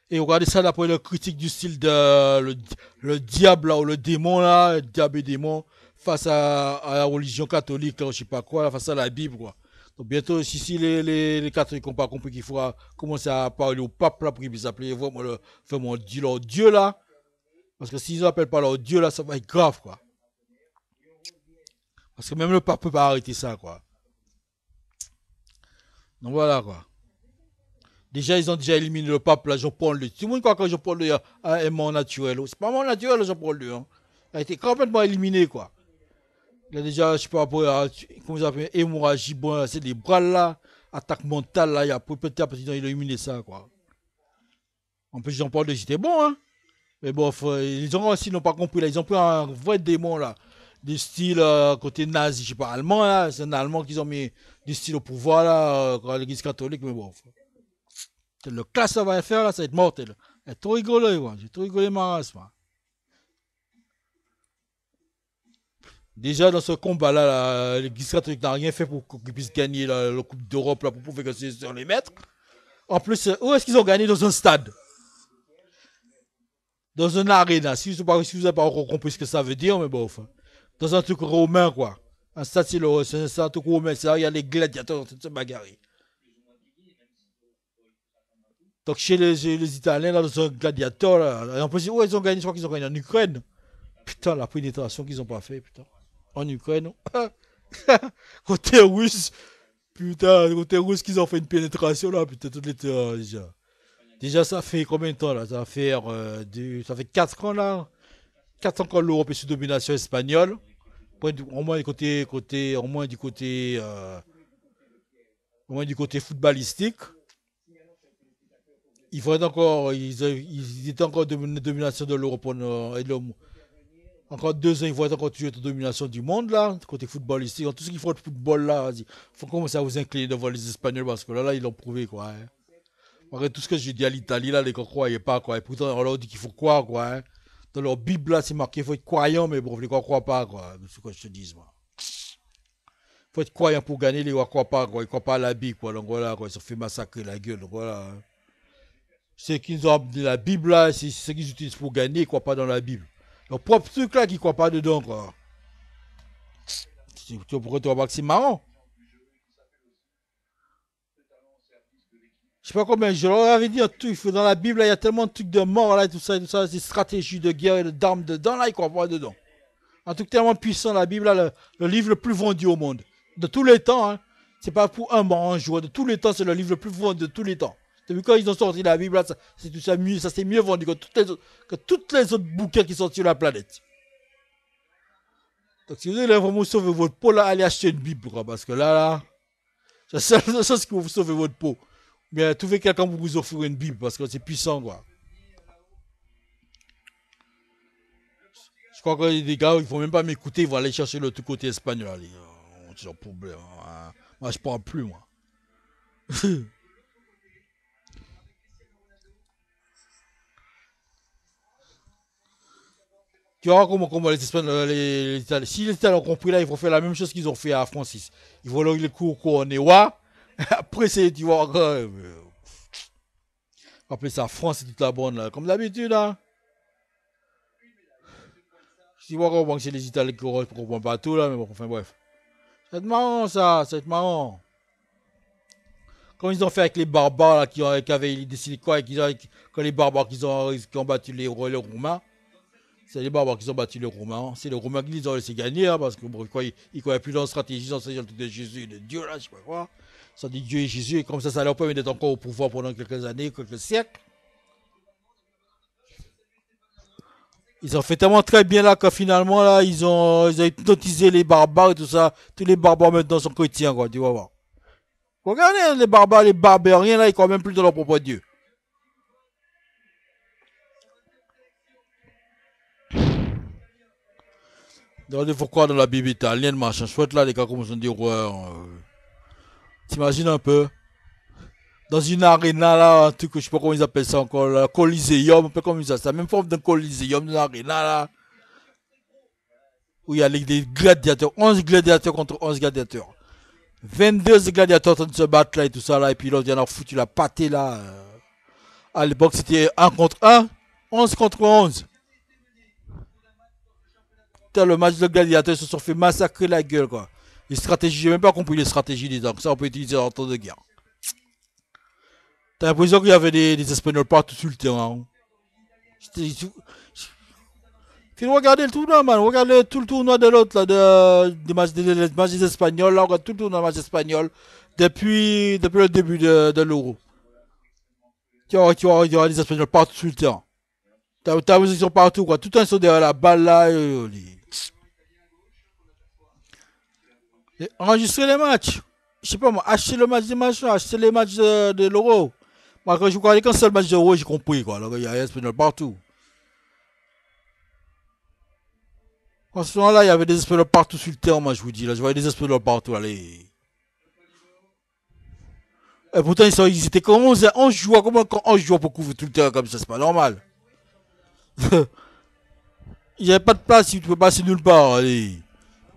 et regardez ça d'après le critique du style de le diable là, ou le démon là, le diable et démon, face à la religion catholique, là, je sais pas quoi, là, face à la Bible quoi. Donc bientôt, si les catholiques n'ont pas compris qu'il faudra commencer à parler au pape là, pour qu'ils puissent appeler vraiment leur Dieu là, parce que s'ils n'appellent pas leur Dieu là, ça va être grave quoi. Parce que même le pape peut pas arrêter ça quoi. Donc voilà quoi. Déjà, ils ont déjà éliminé le pape, là, Jean-Paul II. Tout le monde croit que Jean-Paul II est mort naturel. C'est pas mort naturel, Jean-Paul II. Hein. Il a été complètement éliminé, quoi. Il a déjà, je sais pas, comment ça s'appelle, hémorragie, bon, c'est des bras là, attaque mentale, là, il a petit à petit, il a éliminé ça, quoi. En plus, Jean-Paul II, c'était bon, hein. Mais bon, les gens aussi n'ont pas compris, là. Ils ont pris un vrai démon, là. Du style, côté nazi, je sais pas, allemand, là. C'est un allemand qu'ils ont mis du style au pouvoir, là, à l'église catholique, mais bon. Le classe ça va faire là, ça va être mortel. J'ai trop rigolé, moi. J'ai trop rigolé ma race, moi. Déjà dans ce combat-là, l'église catholique n'a rien fait pour qu'ils puissent gagner la Coupe d'Europe là, pour prouver que c'est sur les mètres. En plus, où est-ce qu'ils ont gagné? Dans un stade. Dans un arena. Si vous n'avez pas encore compris ce que ça veut dire, mais bon, enfin. Dans un truc romain, quoi. Un stade, c'est un truc romain. C'est là où il y a les gladiateurs en train de se bagarrer. Donc chez les Italiens, là, dans un gladiateur, là, et en plus, où ils ont gagné? Je crois qu'ils ont gagné en Ukraine. Putain, la pénétration qu'ils ont pas fait, putain. En Ukraine, côté russe, putain, côté russe qu'ils ont fait une pénétration là, putain, toutes les déjà. Déjà, ça fait combien de temps là? Ça fait 4 ans là. 4 ans que l'Europe est sous domination espagnole. Au moins au moins du côté footballistique. Ils étaient encore domination de l'Europe encore 2 ans, ils vont être encore tuer la domination du monde là, côté footballistique. Tout ce qu'il faut de football là, il faut commencer à vous incliner devant les Espagnols parce que là, ils l'ont prouvé quoi. Hein. Après, tout ce que j'ai dit à l'Italie là, les gens ne croyaient pas quoi. Et pourtant, on leur dit qu'il faut croire quoi. Hein. Dans leur Bible là, c'est marqué qu'il faut être croyant, mais bon, les gens ne croient pas quoi. C'est ce que je te dis moi. Il faut être croyant pour gagner, les gens ne croient pas quoi. Ils ne croient pas à la Bible quoi. Donc voilà quoi, ils se fait massacrer la gueule. Donc voilà. Hein. C'est qu'ils ont amené la Bible là, c'est ce qu'ils utilisent pour gagner, ils ne croient pas dans la Bible. Leur propre truc là, qu'ils ne croient pas dedans quoi. Pourquoi tu vas voir que c'est marrant? Je sais pas combien, je leur avais dit un truc, dans la Bible, il y a tellement de trucs de mort, là, et tout ça, des stratégies de guerre et d'armes dedans, là, ils croient pas dedans. Un truc tellement puissant, la Bible, là, le livre le plus vendu au monde. De tous les temps, hein. C'est pas pour un jour, de tous les temps, c'est le livre le plus vendu de tous les temps. Depuis quand ils ont sorti la Bible, là, ça s'est mieux vendu que toutes les autres bouquins qui sont sur la planète. Donc si vous voulez vraiment sauver votre peau, là, allez acheter une Bible, quoi, parce que là, c'est la seule chose qui va vous sauver votre peau. Bien, trouvez quelqu'un pour vous offrir une Bible, parce que c'est puissant, quoi. Je crois que les gars, ils ne vont même pas m'écouter, ils vont aller chercher le tout côté espagnol. C'est un problème. Hein. Moi, je parle plus, moi. Tu vois comment les Espagnols, les Italiens, si les Italiens ont compris là, ils vont faire la même chose qu'ils ont fait à Francis. Ils vont leur les coups au Néwa. Après, c'est, tu vois, après ça, France, c'est toute la bonne là. Comme d'habitude, là. Tu vois comment c'est les Italiens qui ne comprennent pas tout là, mais bon, enfin bref. Ça va être marrant ça, ça va être marrant. Comme ils ont fait avec les barbares là, qui avaient décidé quoi, quand les barbares qui ont battu les Romains. C'est les barbares qui ont battu les Romains. C'est les Romains qui les ont laissé gagner, hein, parce que bon, ils croyaient plus dans la stratégie, dans le truc de Jésus et de Dieu, là, je sais pas quoi. Ils ont dit Dieu et Jésus, et comme ça leur permet d'être encore au pouvoir pendant quelques années, quelques siècles. Ils ont fait tellement très bien là que finalement là, ils ont hypnotisé les barbares et tout ça. Tous les barbares maintenant sont chrétiens, quoi, tu vas voir. Regardez les barbares, les barbariens là, ils croient même plus dans leur propre Dieu. Donc, il faut croire dans la Bible italienne, machin chouette là, les gars commencent à dire, ouais, t'imagines un peu? Dans une arena là, un truc que je sais pas comment ils appellent ça encore, là, Coliseum, un peu comme ça, c'est la même forme d'un Coliseum, d'une arena là, où il y a des gladiateurs, 11 gladiateurs contre 11 gladiateurs. 22 gladiateurs en train de se battre là et tout ça là, et puis l'autre il en a foutu la pâtée là. À l'époque c'était un contre un, 11 contre 11. Putain, le match de gladiateurs, ils se sont fait massacrer la gueule quoi. Les stratégies, j'ai même pas compris les stratégies des armes, ça on peut utiliser en temps de guerre. T'as l'impression qu'il y avait des Espagnols partout sur le terrain. Puis regardez le tournoi, man. Regardez tout le tournoi de l'autre, là, des matchs des Espagnols. Là, regarde tout le tournoi des matchs espagnols depuis le début de l'Euro. Tu vois les Espagnols partout sur le terrain. T'as vu qu'ils sont partout, quoi. Tout le temps, ils sont derrière la balle, là. Enregistrer les matchs. Je sais pas, moi, acheter le match des matchs, acheter les matchs de l'Euro. Moi, quand je regardais qu'un seul match d'Euro, j'ai compris, quoi. Il y a les Espagnols partout. En ce moment-là, il y avait des Espagnols partout sur le terrain, moi, je vous dis. Là, je voyais des Espagnols partout, allez. Et pourtant, ils étaient comme 11 joueurs. Comment quand 11 joueurs pour couvrir tout le terrain comme ça, c'est pas normal. Il n'y avait pas de place, tu peux passer nulle part, allez.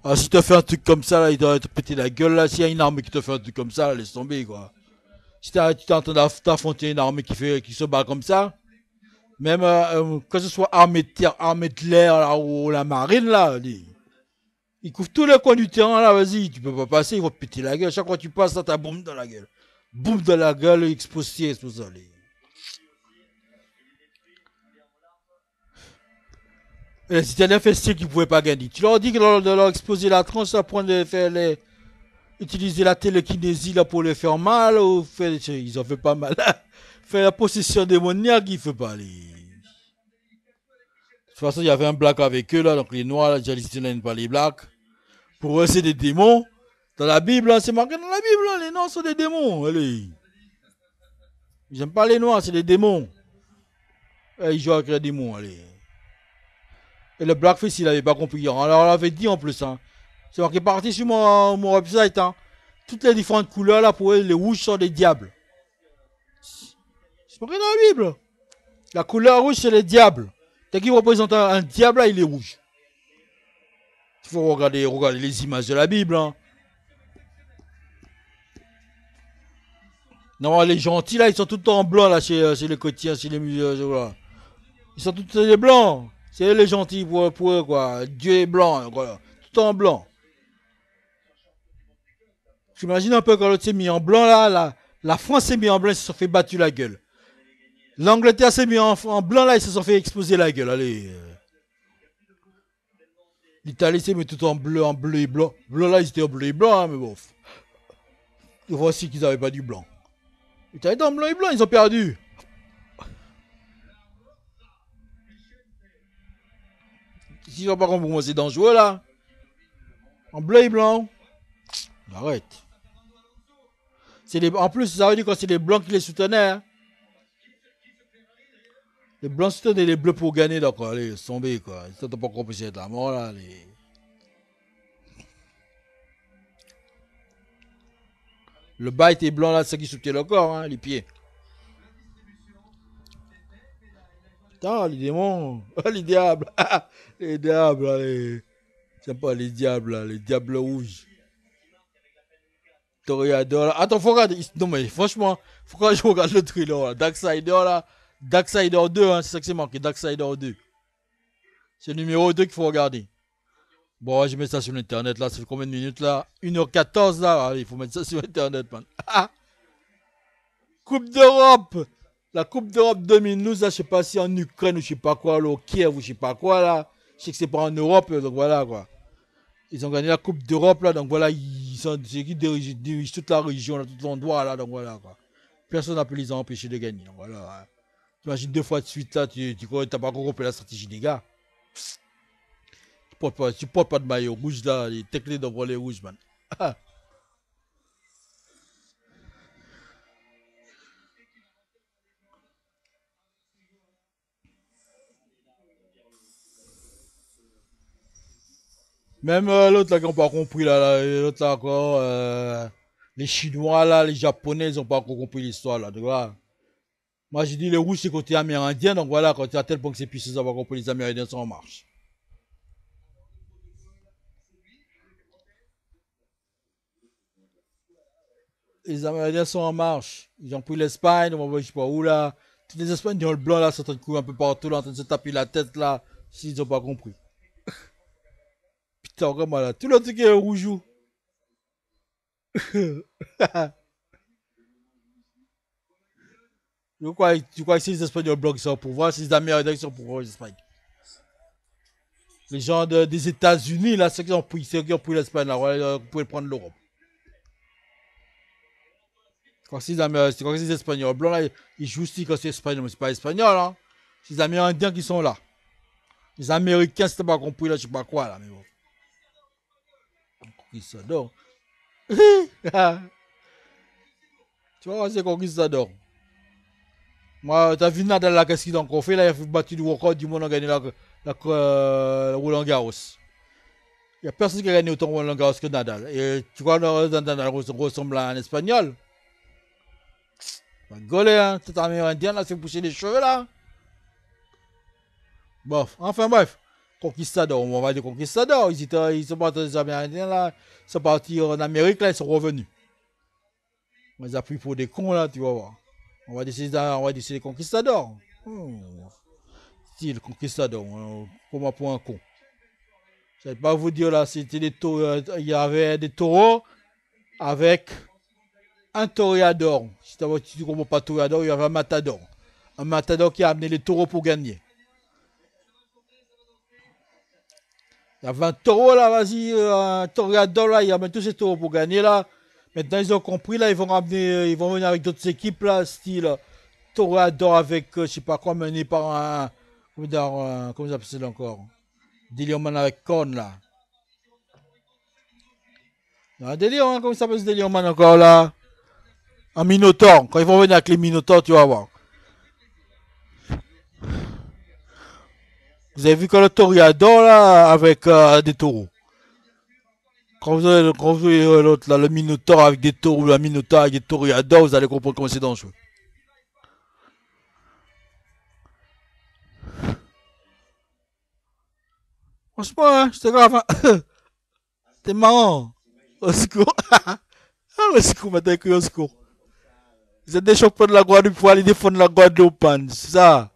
Ah, si tu as fait un truc comme ça, là, il doit te péter la gueule, là. S'il y a une armée qui te fait un truc comme ça, là, laisse tomber, quoi. Si tu es en train d'affronter une armée qui se bat comme ça, même que ce soit armée de terre, armée de l'air, là, ou la marine, là, allez. Ils couvrent tous les coins du terrain, là, vas-y, tu peux pas passer, ils vont te péter la gueule. Chaque fois que tu passes, là, t'as boum dans la gueule. Boum dans la gueule, exposé, c'est pour ça, allez. Et les Italiens faisaient qu'ils ne pouvaient pas gagner. Tu leur dis que de leur exposer la tronche, ça prend de faire utiliser la télékinésie là pour les faire mal, ou faire, ils en font pas mal. Faire la possession démoniaque, ils ne font pas. De toute façon, il y avait un black avec eux, là, donc les noirs, là, ils n'aiment pas les blacks. Pour eux, c'est des démons. Dans la Bible, hein, c'est marqué dans la Bible, hein, les noirs sont des démons. Allez. J'aime pas les noirs, c'est des démons. Et ils jouent avec les démons, allez. Et le blackface, il avait pas compris. Alors, on l'avait dit en plus, hein. C'est marqué parti sur mon website, hein. Toutes les différentes couleurs, là, pour eux, les rouges sont des diables. C'est marqué dans la Bible. La couleur rouge, c'est les diables. Dès qu'il représente un diable, là, il est rouge. Il faut regarder les images de la Bible, hein. Non, les gentils, là, ils sont tout le temps en blanc, là, chez les chrétiens, chez les musulmans. Ils sont tous des blancs. C'est les gentils pour eux, quoi. Dieu est blanc, quoi. Tout en blanc. J'imagine un peu quand l'autre s'est mis en blanc, là, la France s'est mis en blanc, ils se sont fait battre la gueule. L'Angleterre s'est mis en blanc, là, ils se sont fait exploser la gueule, allez. L'Italie s'est mis tout en bleu et blanc. Blanc, là, ils étaient en bleu et blanc, hein, mais bon. Voici qu'ils n'avaient pas du blanc. L'Italie était en blanc et blanc, ils ont perdu. Si je par contre pour moi c'est dangereux là. En bleu et blanc. Arrête. En plus, ça veut dire que c'est les blancs qui les soutenaient. Hein. Les blancs soutenaient les bleus pour gagner, donc allez, tomber quoi. Ils sont pas compris de la mort là. Le bas était blanc là, c'est ce qui soutenait le corps, hein, les pieds. Putain, les démons. Les diables. Les diables, allez. J'aime pas les diables là, les diables rouges. Toréador là. Attends, faut regarder. Non mais franchement, faut que je regarde le thriller là. Darksider là. Darksider 2, hein, c'est ça que c'est marqué. Darksider 2. C'est le numéro 2 qu'il faut regarder. Bon, je mets ça sur internet là. Ça fait combien de minutes là? 1h14 là. Allez, il faut mettre ça sur internet, man. Coupe d'Europe. La Coupe d'Europe 2012, là, je sais pas si en Ukraine ou je sais pas quoi, là, au Kiev ou je sais pas quoi là. Je sais que c'est pas en Europe, donc voilà quoi. Ils ont gagné la Coupe d'Europe là, donc voilà, c'est qui dirigent toute la région, là, tout l'endroit là, donc voilà quoi. Personne n'a pu les empêcher de gagner, donc voilà. Hein. T'imagines 2 fois de suite là, tu crois que t'as pas compris la stratégie des gars. Tu portes pas de maillot rouge là, les techniques devant les rouges, man. Même l'autre là qui n'ont pas compris là, l'autre là encore, les Chinois là, les Japonais, ils n'ont pas encore compris l'histoire là, tu vois. Moi j'ai dit les rouges c'est côté amérindien, donc voilà, quand tu as tel point que c'est puissant, ça va compris les Amérindiens sont en marche. Les Amérindiens sont en marche. Ils ont pris l'Espagne, on va je sais pas où là. Tous les Espagnols blancs là sont en train de courir un peu partout là, en train de se taper la tête là, s'ils n'ont pas compris. Putain, vraiment là, tout le truc est rougeou. Tu crois que c'est les Espagnols blancs qui sont au pouvoir, c'est les Amérindiens qui sont au pouvoir, les Espagnols. Les gens des États-Unis, là, ceux qui ont pris l'Espagne, là, ouais, vous pouvez prendre l'Europe. Quand c'est les Espagnols blancs, là, ils jouent aussi quand c'est Espagnol, mais c'est pas Espagnol, hein. C'est les Amérindiens qui sont là. Les Américains, c'était pas compris, là, je sais pas quoi, là, mais bon. Conquistador. Tu vois, c'est Conquistador. Moi, t'as vu Nadal, là, qu'est-ce qu'il a encore fait, là, il a battu le record du monde, a gagné Roland Garros. Il n'y a personne qui a gagné autant Roland Garros que Nadal. Et tu vois, Nadal ressemble à un Espagnol. Rigolé, hein. Tout amérindien, là, c'est pousser les cheveux, là. Bof. Enfin, bref. Conquistador, on va dire conquistador. Ils sont partis des Amérindiens, là. Ils sont partis en Amérique, là, ils sont revenus. On les a pris pour des cons, là, tu vas voir. On va décider des conquistadors. Si, le conquistador, pour moi, pour un con. Je ne vais pas vous dire, là, c'était des taureaux. Il y avait des taureaux avec un toréador. Si tu ne comprends pas toréador, il y avait un matador. Un matador qui a amené les taureaux pour gagner. Il y avait un taureau là, vas-y, un toréador là, il amène tous ces taureaux pour gagner là. Maintenant ils ont compris là, ils vont venir avec d'autres équipes là, style toréador avec, je sais pas quoi, mené par un, comment ça s'appelle encore, Délirman avec corne là. Un délire, hein, comment ça s'appelle ce Délirman encore là? Un minotaure. Quand ils vont venir avec les minotaures, tu vas voir. Vous avez vu quand le toréador là, avec des taureaux. Quand vous avez l'autre là, le minotaure avec des taureaux, la minotaure avec des toréadors, vous allez comprendre comment c'est dangereux. Franchement, hein, c'était grave. Hein. C'était marrant. Au secours. Ah, au secours, maintenant, au secours. Vous êtes des champions de la Guadeloupe pour aller défendre la Guadeloupe, man. C'est ça.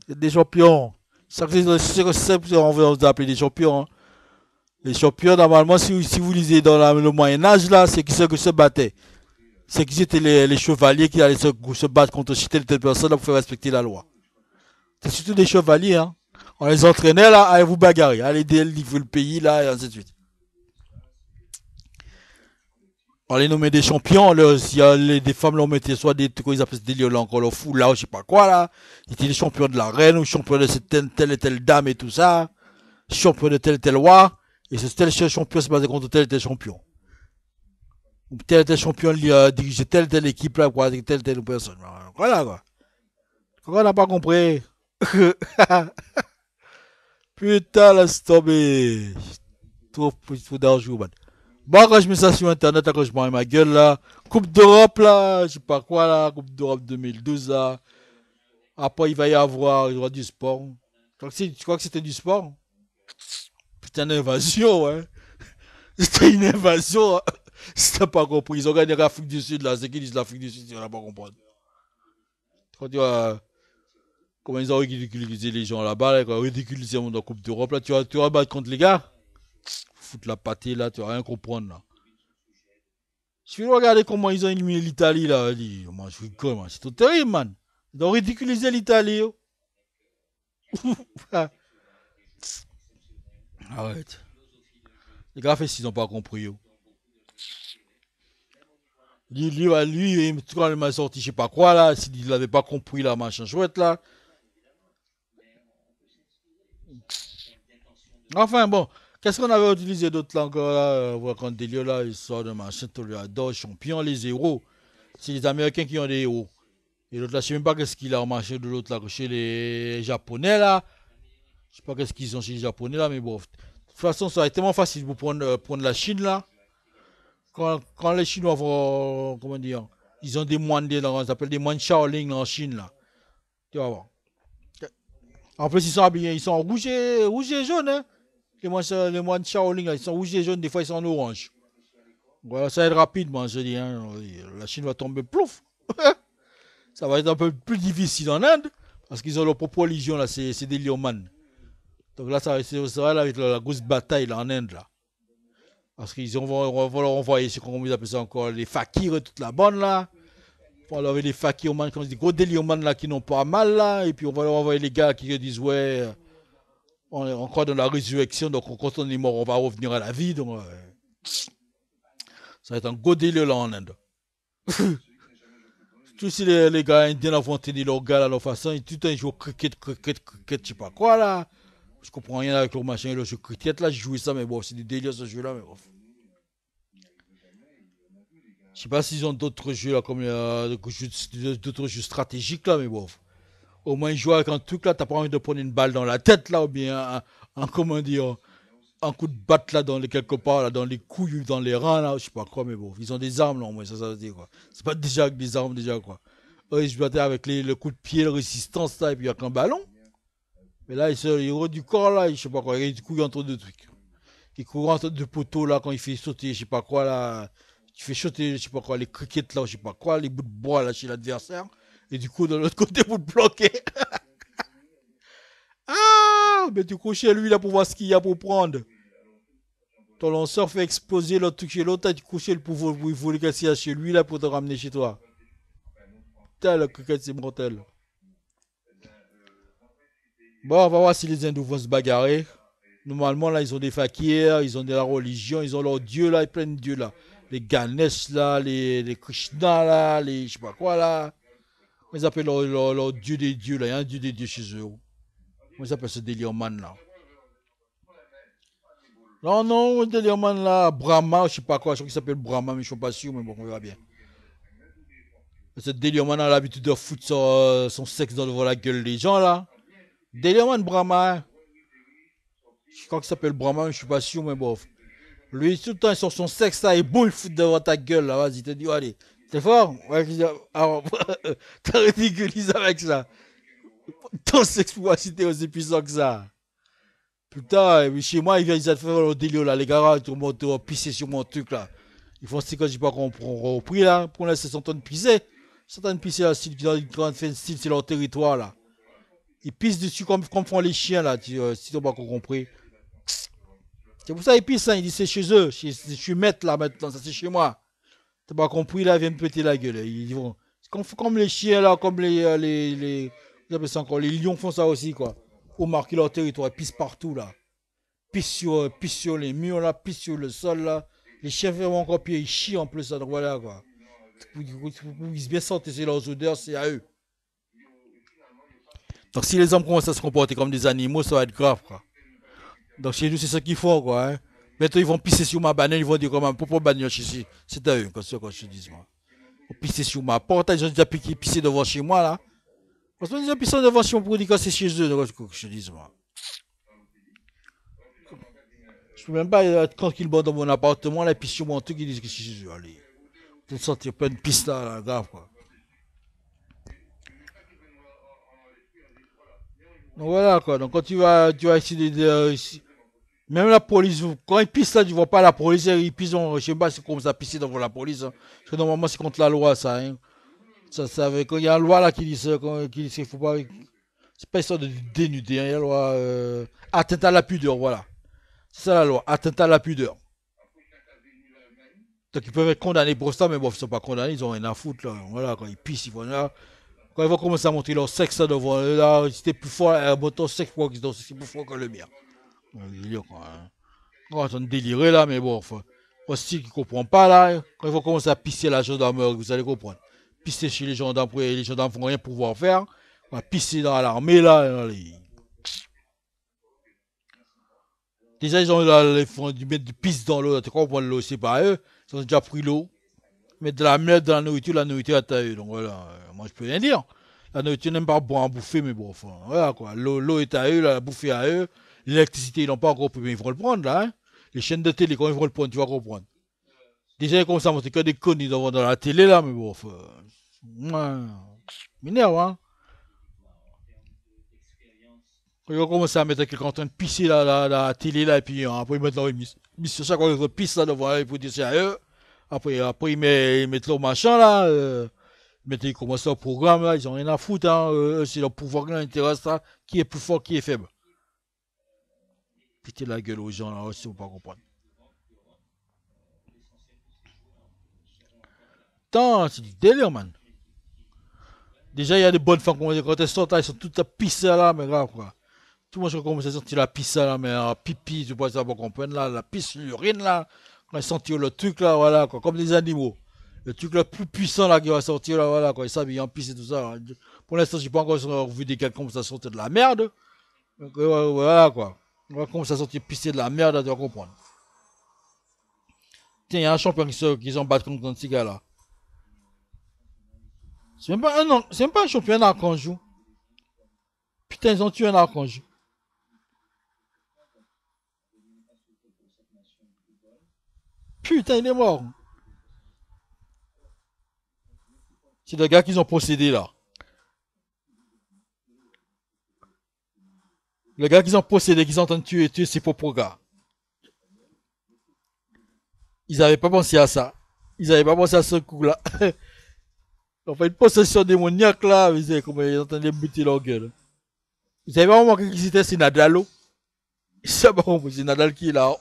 Vous êtes des champions. C'est ça que on veut vous appeler des champions. Hein. Les champions, normalement, si vous lisez dans le Moyen-Âge, là, c'est qui ceux qui se battaient. C'est qui étaient les chevaliers qui allaient se battre contre telle personne pour faire respecter la loi. C'est surtout des chevaliers, hein. On les entraînait, là, allez vous bagarrer. Allez délivrer le pays, là, et ainsi de suite. On les nommait des champions, il y a des femmes l'ont mettait soit des trucs ils appellent des lions encore le fou là, ou je sais pas quoi là. Ils étaient des champions de la reine, ou champions de cette telle et telle dame et tout ça. Champion de tel et tel roi. Et ce tel champion se basait contre tel et tel champion. Ou tel et tel champion dirigeait telle et telle équipe là, quoi, avec telle et telle personne. Voilà quoi. On n'a pas compris. Putain, laisse tomber. Trop d'argent, man. Bon, quand je mets ça sur internet, là, quand je prends ma gueule là, Coupe d'Europe là, je sais pas quoi là, Coupe d'Europe 2012 là. Après, il y aura du sport. Tu crois que c'était du sport? Putain, une invasion, ouais. C'était une invasion. Hein. Si t'as pas compris, ils ont gagné l'Afrique du Sud là, c'est qui disent l'Afrique du Sud, tu vas pas comprendre. Quand tu vois comment ils ont ridiculisé les gens là-bas, là, ridiculisé le monde en Coupe d'Europe là, tu vas battre contre les gars? Foutre la pâtée là, tu vas rien comprendre là. Je vais regarder comment ils ont éliminé l'Italie là. Moi, je rigole, man. C'est tout terrible, man. Ils ont ridiculisé l'Italie. Oh. Arrête. Les gars, fait s'ils n'ont pas compris. Oh. Quand il m'a sorti, je sais pas quoi là. S'il n'avait pas compris là, machin chouette là. Enfin bon, qu'est-ce qu'on avait utilisé d'autre là encore là, quand délire là, histoire de machin, toréador, champion, les héros. C'est les Américains qui ont des héros. Et l'autre là, je sais même pas qu'est-ce qu'il a marché de l'autre là, chez les Japonais là. Je sais pas qu'est-ce qu'ils ont chez les Japonais là, mais bon. De toute façon, ça va être tellement facile pour prendre la Chine là. Quand les Chinois vont, comment dire, ils ont des moines, on appelle des moines Shaolin en Chine là. Tu vas voir. En plus, ils sont habillés, ils sont en rouge et jaune, hein. Les moines Shaolin là, ils sont rouges et jaunes, des fois ils sont en orange. Voilà, ça va être rapidement, je dis, hein. La Chine va tomber plouf. Ça va être un peu plus difficile en Inde, parce qu'ils ont leur propre religion là, c'est des Lioman. Donc là, ça va là, avec la grosse bataille là, en Inde là. Parce qu'ils vont leur envoyer ce qu'on appelle ça encore, les fakirs et toute la bande là. On va leur envoyer les fakirs, comme des gros délirman là qui n'ont pas mal là. Et puis on va leur envoyer les gars qui disent ouais, on est encore dans la résurrection, donc quand on est mort, on va revenir à la vie. Donc ça va être un gros délire là en Inde. Tous si les gars indiens vont tenir leurs gars là, leur façon, et tout un jour cricket, je sais pas quoi là. Je comprends rien avec leur machin, le jeu cricket là, je joue ça, mais bon, c'est des délires ce jeu là, mais bon. Je sais pas s'ils ont d'autres jeux là, comme d'autres jeux stratégiques là, mais bon. Au moins, ils jouent avec un truc là, t'as pas envie de prendre une balle dans la tête là, ou bien comment dire, un coup de batte là, quelque part, là, dans les couilles, dans les reins là, je sais pas quoi, mais bon. Ils ont des armes là, au moins, ça veut dire quoi. C'est pas déjà avec des armes déjà quoi. Eux, ils se battaient avec le coup de pied, la résistance là, et puis avec un ballon. Mais là, ils héros du corps là, je sais pas quoi, ils courent entre deux trucs. Ils courent entre deux poteaux là, quand il fait sauter, je sais pas quoi là. Tu fais sauter, je sais pas quoi, les crickets là, je sais pas quoi, les bouts de bois là chez l'adversaire. Et du coup, de l'autre côté, vous te bloquez. Ah, mais tu cours chez lui là pour voir ce qu'il y a pour prendre. Ton lanceur fait exploser l'autre truc chez l'autre, tu couches pour voler qu'est-ce qu'il y a chez lui là pour te ramener chez toi. Putain, le cricket c'est mortel. Bon, on va voir si les hindous vont se bagarrer. Normalement, là, ils ont des fakirs, ils ont de la religion, ils ont leur dieu là, plein de dieux là. Les Ganesh là, les Krishna là, les je sais pas quoi là. Comment ils appellent leur dieu des dieux là, il y a un dieu des dieux chez eux. Comment ils appellent ce délire man là? Non, non, le délire man là, Brahma, je sais pas quoi, je crois qu'il s'appelle Brahma, mais je suis pas sûr, mais bon, on verra bien. Ce délire man a l'habitude de foutre son sexe devant la gueule des gens là. Délire man Brahma, hein. Je crois qu'il s'appelle Brahma, mais je suis pas sûr, mais bon. Lui, tout le temps, sur son sexe, là, il boule fout devant ta gueule, là. Vas-y, te dis, allez. T'es fort? Ouais, alors, t'as ridiculisé avec ça. Ton sexe pour citer aussi puissant que ça. Putain, mais chez moi, ils viennent de faire le délire, là. Les gars, ils vont pisser sur mon truc, là. Ils font ce que j'ai pas compris, là. Pour l'instant, ils sont en train de pisser. Ils sont en train de pisser, là. Ils sont en train de faire style, c'est leur territoire, là. Ils pissent dessus comme font les chiens, là. Si t'as pas compris. C'est pour ça qu'ils pissent, hein. Ils disent c'est chez eux. Je suis maître, là, maintenant. Ça, c'est chez moi. T'as pas compris là, ils viennent me péter la gueule. Ils vont. Comme les chiens là, comme vous appelez ça encore, les lions font ça aussi quoi. Pour marquer leur territoire, ils pissent partout là. Pissent sur les murs là, pissent sur le sol là. Les chiens font encore pire, ils chient en plus, donc voilà quoi. Pour qu'ils bien sentent c'est leurs odeurs, c'est à eux. Donc si les hommes commencent à se comporter comme des animaux, ça va être grave quoi. Donc chez nous, c'est ça qu'ils font quoi. Hein. Bientôt ils vont pisser sur ma banane, ils vont dire comment, pourquoi bagnole ici. C'est à eux, comme ça quand je te dis moi. Pisser sur ma porte, ils ont déjà pissé devant chez moi là. Parce qu'ils ont pissé devant chez moi pour dire que c'est chez eux, donc je te dis moi. Je peux même pas être tranquille dans mon appartement là, et puis sur mon truc, ils disent que c'est chez eux. Allez, tu te sentir plein de pistes là, grave quoi. Donc voilà quoi, donc quand tu vas essayer même la police, quand ils pissent là, tu vois pas la police, ils pissent, je sais pas, c'est comme ça pisser devant la police. Hein. Parce que normalement c'est contre la loi ça. Hein. Quand il y a une loi là qui dit ça, qui dit qu'il faut pas. C'est pas histoire de dénuder, hein, il y a la loi atteinte à la pudeur, voilà. C'est ça la loi, atteinte à la pudeur. Donc ils peuvent être condamnés pour ça, mais bon, ils sont pas condamnés, ils ont rien à foutre là. Voilà, quand ils pissent, ils vont là. Quand ils vont commencer à montrer leur sexe là devant là, si t'es plus fort, ton sexe c'est plus fort que le mien. Délire, quoi, hein. On est en train de délirer là, mais bon, enfin, aussi qui comprend pas là, quand ils vont commencer à pisser la gendarmerie, vous allez comprendre. Pisser chez les gendarmes, les gendarmes vont rien pouvoir faire. On va pisser dans l'armée là. Déjà, ils font du mettre du pisse dans l'eau. Tu comprends l'eau, c'est pas eux. Ils ont déjà pris l'eau. Mettre de la merde dans la nourriture est à eux. Donc voilà, moi je peux rien dire. La nourriture n'aime pas bon à bouffer, mais bon, enfin, voilà quoi. L'eau est à eux, la bouffe est à eux. L'électricité, ils n'ont pas encore pris, mais ils vont le prendre là. Hein. Les chaînes de télé, quand ils vont le prendre, tu vas comprendre. Déjà, comme ça, c'est que des conneries dans la télé là, mais bon, enfin. Ouais. M'énerve, hein. Quand ils vont commencer à mettre quelqu'un en train de pisser la télé là, et puis après ils mettent leur mission. Chaque fois qu'ils pissent là devant eux, pour dire c'est à eux. Après ils mettent leur machin là. Ils commencent leur programme là, ils ont rien à foutre. Hein, c'est leur pouvoir qui l'intéresse là. Qui est plus fort, qui est faible. Péter la gueule aux gens là, aussi, on ne pas comprendre. Putain, c'est du délire, man. Déjà, il y a des bonnes femmes, quand elles sortent là, elles sont toutes à pisser là, mais grave quoi. Tout le monde commence à sentir la pisse là, mais pipi, tu peux pas comprendre là, la pisse, l'urine là, quand ils sentent le truc là, voilà quoi, comme des animaux. Le truc le plus puissant là qui va sortir là, voilà quoi, ils s'habillent en pisse et tout ça. Pour l'instant, j'ai pas encore vu des gars comme ça sortir de la merde. Donc, voilà quoi. On va commencer à sortir pisser de la merde, tu vas comprendre. Tiens, il y a un champion qui s'en bat contre ces gars là. C'est même pas un champion d'archange. Putain, ils ont tué un archange. Putain, il est mort. C'est le gars qu'ils ont possédé là. Le gars qu'ils ont possédé, qu'ils ont en train de tuer ses propres gars. Ils avaient pas pensé à ça. Ils avaient pas pensé à ce coup là. On fait une possession démoniaque là. Vous savez comment ils ont en train de buter leur gueule. Vous avez pas remarqué qui c'était, c'est Nadalo. C'est bon, c'est Nadal qui est là.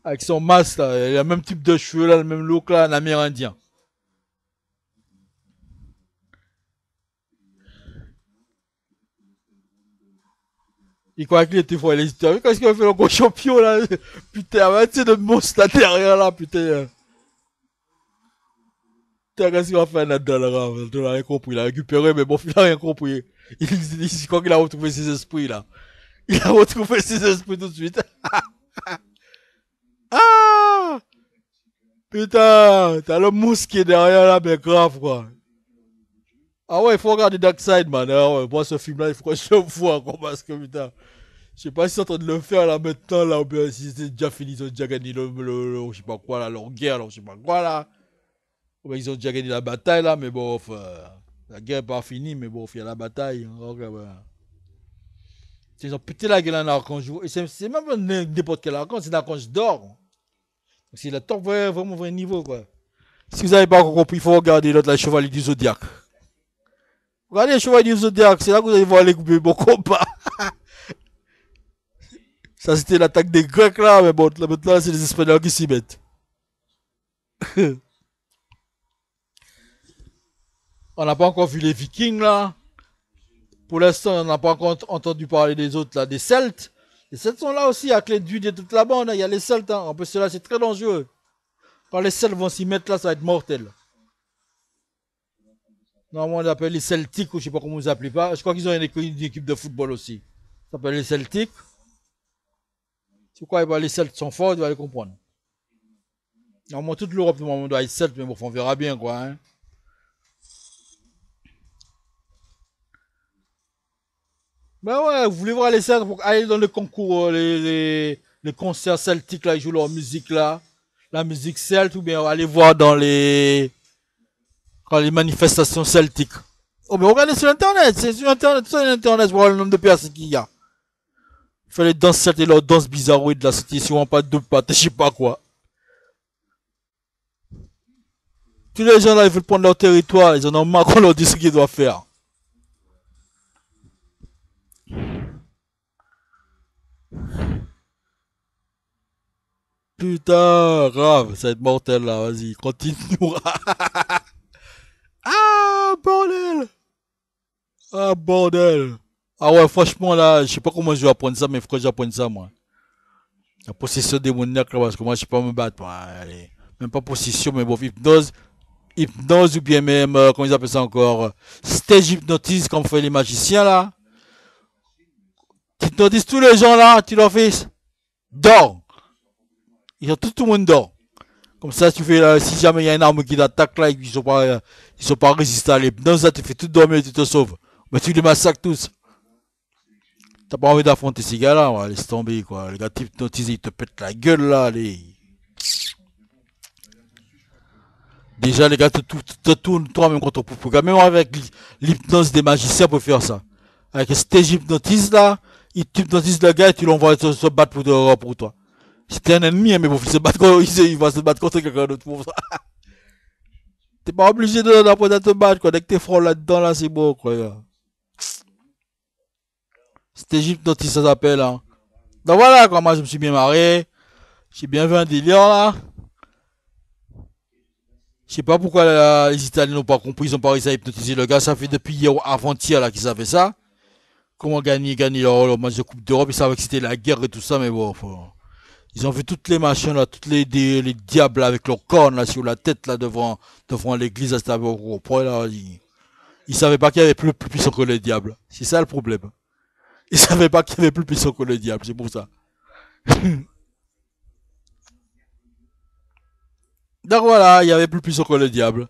Avec son masque là, il a le même type de cheveux là, le même look là, un amérindien. Il croyait qu'il était fort, il hésitait. Qu'est-ce qu'il a fait le gros champion là? Putain, tu sais, de monstre là derrière là, putain. Putain, qu'est-ce qu'il a fait Nadal là? Il a rien compris, il a récupéré, mais bon, il a rien compris. Il croit qu'il a retrouvé ses esprits là. Il a retrouvé ses esprits tout de suite. Ah! Putain, t'as le mousse qui est derrière là, mais grave quoi. Ah ouais, il faut regarder Dark Side, man. Ah ouais, moi ce film là, il faut que je le voie quoi, parce que putain. Je sais pas si c'est en train de le faire là maintenant là, ou bien si c'est déjà fini, ils ont déjà gagné je sais pas quoi là, leur guerre là, je sais pas quoi là. Ou bien ils ont déjà gagné la bataille là, mais bon, la guerre est pas finie, mais bon, il y a la bataille. Hein, ok, ouais. Ils ont pété la gueule à un archange. Et c'est même pas n'importe quel archange, c'est un archange d'or. C'est le top vraiment vrai niveau quoi. Si vous avez pas compris, il faut regarder l'autre, la chevalier du zodiaque. Regardez le chevalier du zodiaque, c'est là que vous allez voir les couper bon combat. Ça c'était l'attaque des Grecs là, mais bon, là, maintenant c'est les Espagnols qui s'y mettent. On n'a pas encore vu les Vikings là. Pour l'instant, on n'a pas encore entendu parler des autres là, des Celtes. Les Celtes sont là aussi, avec les dudes et toute la bande. Il y a les Celtes. Hein. En plus, cela c'est très dangereux. Quand les Celtes vont s'y mettre là, ça va être mortel. Normalement, on les appelle les Celtiques, ou je sais pas comment vous appelez pas. Je crois qu'ils ont une équipe de football aussi. Ça s'appelle les Celtiques. C'est quoi, les Celtes sont forts, tu vas les comprendre. Normalement, toute l'Europe, normalement, doit être Celte, mais bon, on verra bien, quoi. Hein. Ben ouais, vous voulez voir les Celtes pour aller dans les concours, les concerts celtiques, là, ils jouent leur musique, là. La musique celte, ou bien aller voir dans les manifestations celtiques. Oh, mais regardez sur Internet, c'est sur Internet, voir le nombre de personnes qu'il y a. Il fallait danser celtes et leurs danses bizarroïdes, là, c'était souvent pas deux pattes, je sais pas quoi. Tous les gens là, ils veulent prendre leur territoire, ils en ont marre qu'on leur dit ce qu'ils doivent faire. Putain, grave, ça va être mortel là, vas-y, continue. Ah, bordel! Ah, bordel! Ah ouais, franchement là, je sais pas comment je vais apprendre ça, mais il faut que j'apprenne ça, moi. La possession démoniaque là, parce que moi, je sais pas me battre, moi. Allez. Même pas possession, mais bon, hypnose ou bien même, comment ils appellent ça encore, stage hypnotisme, comme fait les magiciens là. Tu te dis tous les gens là, tu leur fais, dors. Tout le monde dort. Comme ça, tu fais, si jamais il y a une arme qui t'attaque là, ils sont pas résistants à l'hypnose, ça tu fais tout dormir et tu te sauves. Mais tu les massacres tous. T'as pas envie d'affronter ces gars-là, ouais, laisse tomber, quoi. Les gars t'hypnotisent, ils te pètent la gueule, là, Déjà, les gars te tournent toi-même contre ton. Même avec l'hypnose des magiciens pour faire ça. Avec un stage hypnotise, là, ils t'hypnotisent le gars et tu l'envoies se battre pour toi. C'était un ennemi, hein, mais bon, il va se battre contre quelqu'un d'autre pour ça. T'es pas obligé d'apprendre à te battre, quoi. Dès que t'es franc là-dedans, là, c'est bon, quoi. Stage hypnotise, ça s'appelle, hein. Donc voilà, quoi, moi, je me suis bien marré. J'ai bien vu un délire, là. Je sais pas pourquoi les Italiens n'ont pas compris, ils ont pas réussi à hypnotiser le gars. Ça fait depuis hier avant-hier là qu'ils avaient ça. Comment gagner leur match de Coupe d'Europe. Ils savaient que c'était la guerre et tout ça, mais bon. Ils ont vu toutes les machines là, les diables avec leurs cornes là sur la tête là devant l'église. C'était au gros point là. Ils savaient pas qu'il y avait plus puissant que le diable. C'est ça le problème. Ils savaient pas qu'il y avait plus puissant que le diable, c'est pour ça. Donc voilà, il y avait plus puissant que le diable.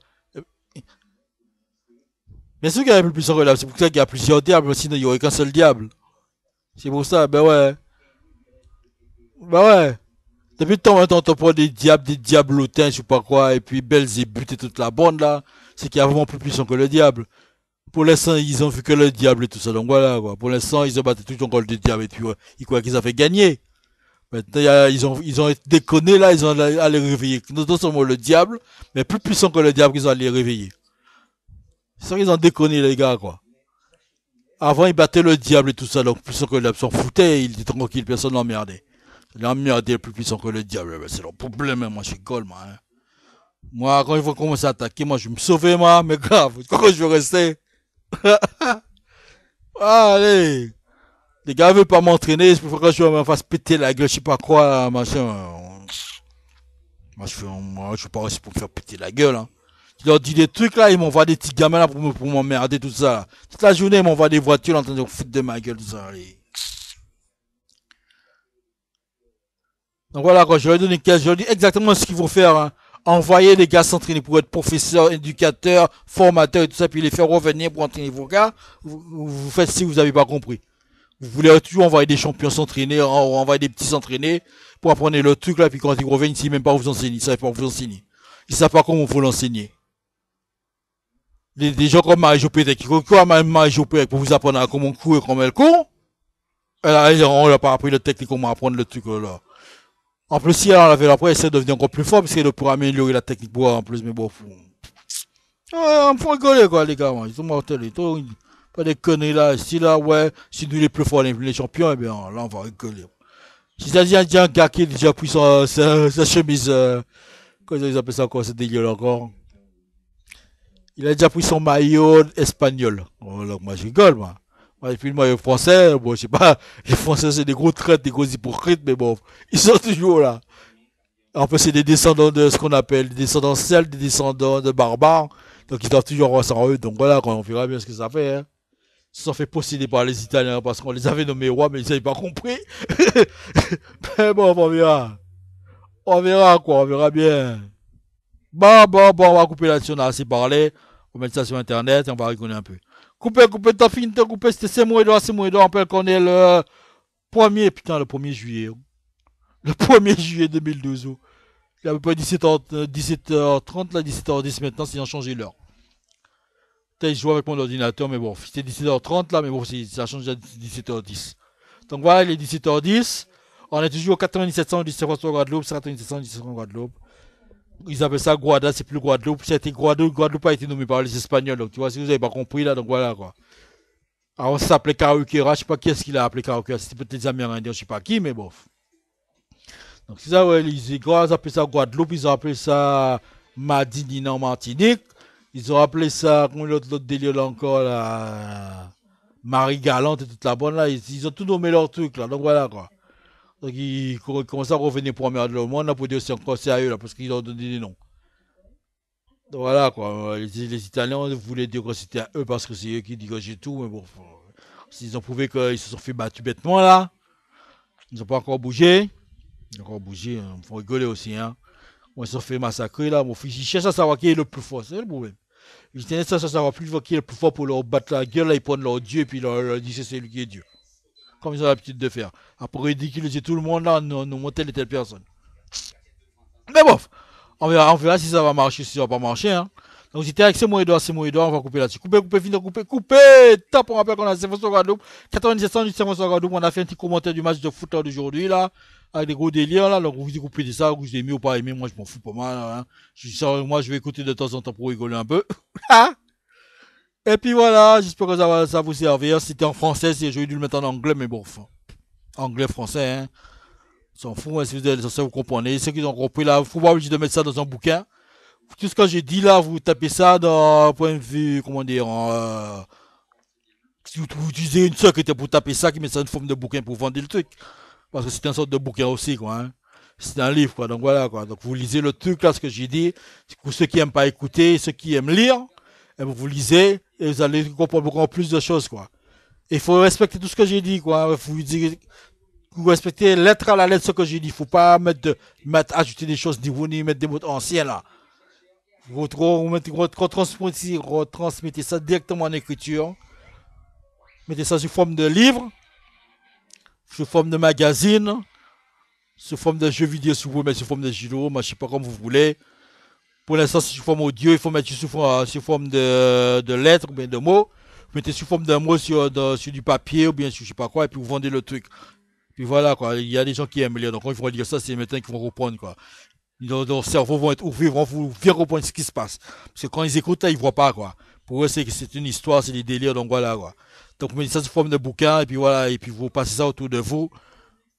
Bien sûr qu'il y avait plus puissant que le diable, c'est pour ça qu'il y a plusieurs diables, sinon il y aurait qu'un seul diable. C'est pour ça, ben ouais. Ben ouais. Depuis le temps maintenant, on prend des diablotins, je sais pas quoi, et puis Belzébuth et toute la bande là, c'est qu'il y a vraiment plus puissant que le diable. Pour l'instant, ils ont vu que le diable et tout ça, donc voilà quoi. Pour l'instant, ils ont battu tout encore le diable et puis ouais, ils croient qu'ils ont fait gagner. Maintenant, ils ont été déconnés là, ils ont allé réveiller. Non seulement le diable, mais plus puissant que le diable qu'ils ont allé réveiller. C'est ça qu'ils ont déconné les gars quoi. Avant, ils battaient le diable et tout ça, donc plus puissant que le diable s'en foutait, ils étaient tranquilles, personne n'emmerdait. L'emmerdé est plus puissant que le diable, ben, c'est leur problème, hein, moi je rigole, moi. Hein. Moi, quand ils vont commencer à attaquer, moi je vais me sauver, moi, mais grave, quand je vais rester. Ah, allez, les gars veulent pas m'entraîner, c'est pour que je me fasse péter la gueule, je sais pas quoi, machin. Moi, je suis pas resté pour me faire péter la gueule, hein. Je leur dis des trucs là, ils m'envoient des petits gamins là pour m'emmerder, tout ça. Là. Toute la journée, ils m'envoient des voitures en train de foutre de ma gueule, tout ça. Allez. Donc voilà, quoi, je leur ai donné 15, je leur ai dit exactement ce qu'il faut faire. Hein. Envoyer les gars s'entraîner pour être professeurs, éducateurs, formateurs et tout ça, puis les faire revenir pour entraîner vos gars. Vous faites si vous n'avez pas compris. Vous voulez toujours envoyer des champions s'entraîner, envoyer des petits s'entraîner pour apprendre le truc là, puis quand ils reviennent, ils savent même pas vous enseigner, ils savent pas vous enseigner. Ils savent pas comment vous l'enseigner. Des gens comme Marie-Jopé, qui croient même Marie-Jopé pour vous apprendre à comment courir et comment elle court. On n'a pas appris le technique, comment apprendre le truc là. En plus, si elle en avait après, elle essaie de devenir encore plus fort, parce qu'elle pourra améliorer la technique pour en plus, mais bon, ouais, on peut rigoler, quoi, les gars, ils sont mortels, et tout, pas des conneries là, si là, ouais, si nous les plus forts, les champions, eh bien, là, on va rigoler. Si ça dit un gars qui est déjà pris sa chemise, comment ils appellent ça encore, c'est dégueulasse encore. Il a déjà pris son maillot espagnol. Oh, là, moi, je rigole, moi. Moi, et puis le maillot français, bon, je sais pas, les Français, c'est des gros traites, des gros hypocrites, mais bon, ils sont toujours là. En plus, c'est des descendants de ce qu'on appelle des descendants celtes, des descendants de barbares. Donc, ils doivent toujours avoir ça en eux. Donc, voilà, on verra bien ce que ça fait. Hein. Ils se sont fait posséder par les Italiens parce qu'on les avait nommés rois, mais ils n'avaient pas compris. Mais bon, on verra. On verra, quoi, on verra bien. Bon, on va couper là-dessus, on a assez parlé. On va mettre ça sur Internet et on va rigoler un peu. Coupez, t'as fini de couper, c'était c'est moi, on rappelle qu'on est le le 1er juillet. Le 1er juillet 2012. Il y a à peu près 17h30, là, 17h10 maintenant, s'ils ont changé l'heure. Peut-être je joue avec mon ordinateur, mais bon, c'était 17h30 là, mais bon, ça change à 17h10. Donc voilà, il est 17h10. On est toujours au 9700 du Guadeloupe, 9700 du Guadeloupe. Ils appellent ça Guada, c'est plus Guadeloupe. C'était Guadeloupe a été nommé par les Espagnols, donc tu vois, si vous avez pas compris là, donc voilà quoi. Alors ça s'appelait Caruquera, je sais pas qui est-ce qu'il a appelé Caruquera, c'était peut-être les Amérindiens, je sais pas qui, mais bon. Donc c'est ça, ouais, ils ont appelé ça Guadeloupe, ils ont appelé ça Madinina en Martinique, ils ont appelé ça, comment l'autre délire là encore, là, Marie Galante et toute la bonne là, ils ont tout nommé leur truc là, donc voilà quoi. Donc ils commencent à revenir pour emmerder le monde là, pour dire c'est encore sérieux là, parce qu'ils ont donné des noms. Donc voilà quoi, les Italiens voulaient dire que c'était à eux parce que c'est eux qui dirigent tout, mais bon, Ils ont prouvé qu'ils se sont fait battre bêtement là. Ils n'ont pas encore bougé. Ils ont encore bougé, il faut rigoler aussi. Hein. Ils se sont fait massacrer là. Mon fils, il cherche à savoir qui est le plus fort. C'est le problème. Ils cherchent à savoir qui est le plus fort pour leur battre la gueule. Là, ils prennent leur Dieu et puis leur disent que c'est lui qui est Dieu. Comme ils ont l'habitude de faire. Après ridiculiser tout le monde là, nous telle et telle personne. Mais bon, on verra si ça va marcher, si ça va pas marcher. Hein. Donc c'était avec ces mots Edouard, on va couper là-dessus. Couper, top, on rappelle qu'on a 7 Guadeloupe, 97 ans du 7 Guadeloupe, on a fait un petit commentaire du match de foot d'aujourd'hui là, avec des gros délires là, donc vous coupez de ça, vous avez aimé ou pas aimé, moi je m'en fous pas mal. Hein. Moi je vais écouter de temps en temps pour rigoler un peu. Et puis voilà, j'espère que ça va vous servir. C'était en français, j'aurais dû le mettre en anglais, mais bon, anglais, français, hein. S'en fout, hein, si vous êtes censé vous comprenez. Ceux qui ont compris là, il faut pas obligé de mettre ça dans un bouquin. Tout ce que j'ai dit là, vous tapez ça dans un point de vue, comment dire, si vous utilisez une secrétaire pour taper ça, qui met ça en forme de bouquin pour vendre le truc. Parce que c'est une sorte de bouquin aussi, quoi. Hein. C'est un livre, quoi. Donc voilà, quoi. Donc vous lisez le truc là, ce que j'ai dit. Pour ceux qui aiment pas écouter, ceux qui aiment lire, et vous lisez et vous allez comprendre beaucoup plus de choses, quoi. Il faut respecter tout ce que j'ai dit, quoi. Vous respectez lettre à la lettre ce que j'ai dit. Il faut pas ajouter des choses, ni mettre des mots anciens là. Vous retransmettez ça directement en écriture. Mettez ça sous forme de livre, sous forme de magazine, sous forme de jeux vidéo si vous voulez mettre sous forme de judo, je ne sais pas comme vous voulez. Pour l'instant, c'est sous forme audio, il faut mettre sous forme de lettres ou bien de mots. Vous mettez sous forme de mots sur du papier ou bien sur je sais pas quoi, et puis vous vendez le truc. Puis voilà, quoi. Il y a des gens qui aiment lire, donc quand ils vont lire ça, c'est maintenant qu'ils vont reprendre, quoi. Leur cerveau vont être ouverts, vont bien comprendre ce qui se passe. Parce que quand ils écoutent, là, ils voient pas, quoi. Pour eux, c'est une histoire, c'est des délires, donc voilà, quoi. Donc, vous mettez ça sous forme de bouquin, et puis voilà, et puis vous passez ça autour de vous.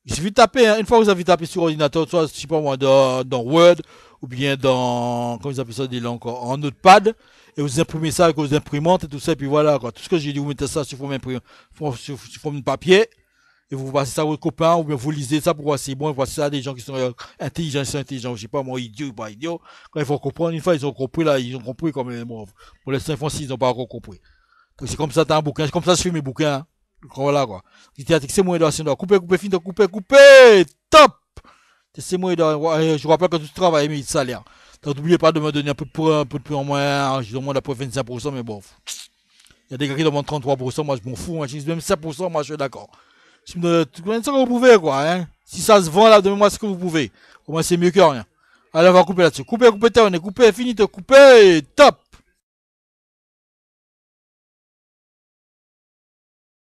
Il suffit de taper, hein. Une fois que vous avez tapé sur ordinateur, soit, je sais pas moi, dans Word, ou bien dans, comment ils appellent ça, encore, en Notepad, et vous imprimez ça avec vos imprimantes et tout ça, et puis voilà, quoi. Tout ce que j'ai dit, vous mettez ça sous forme de papier, et vous passez ça à vos copains, ou bien vous lisez ça pour voir si c'est bon, et voir ça à des gens qui sont intelligents, je sais pas, moi, idiots ou pas idiots. Quand ils vont comprendre, une fois, ils ont compris, là, ils ont compris comme, bon, pour l'instant, ils n'ont pas encore compris. Donc, c'est comme ça, t'as un bouquin, c'est comme ça, je fais mes bouquins, hein. Voilà, quoi. C'est moi, couper, top! C'est moi, je rappelle que tout ce travail mérite salaire. Donc, n'oubliez pas de me donner un peu de plus en moins, je demande après 25%, mais bon. Il y a des gars qui demandent 33%, moi, je m'en fous, moi, je dis même 7%, moi, je suis d'accord. Si vous me donnez ce que vous pouvez, quoi, hein. Si ça se vend, là, donnez-moi ce que vous pouvez. Au moins, c'est mieux que rien. Allez, on va couper là-dessus. Coupez, on est coupé, fini de couper, top!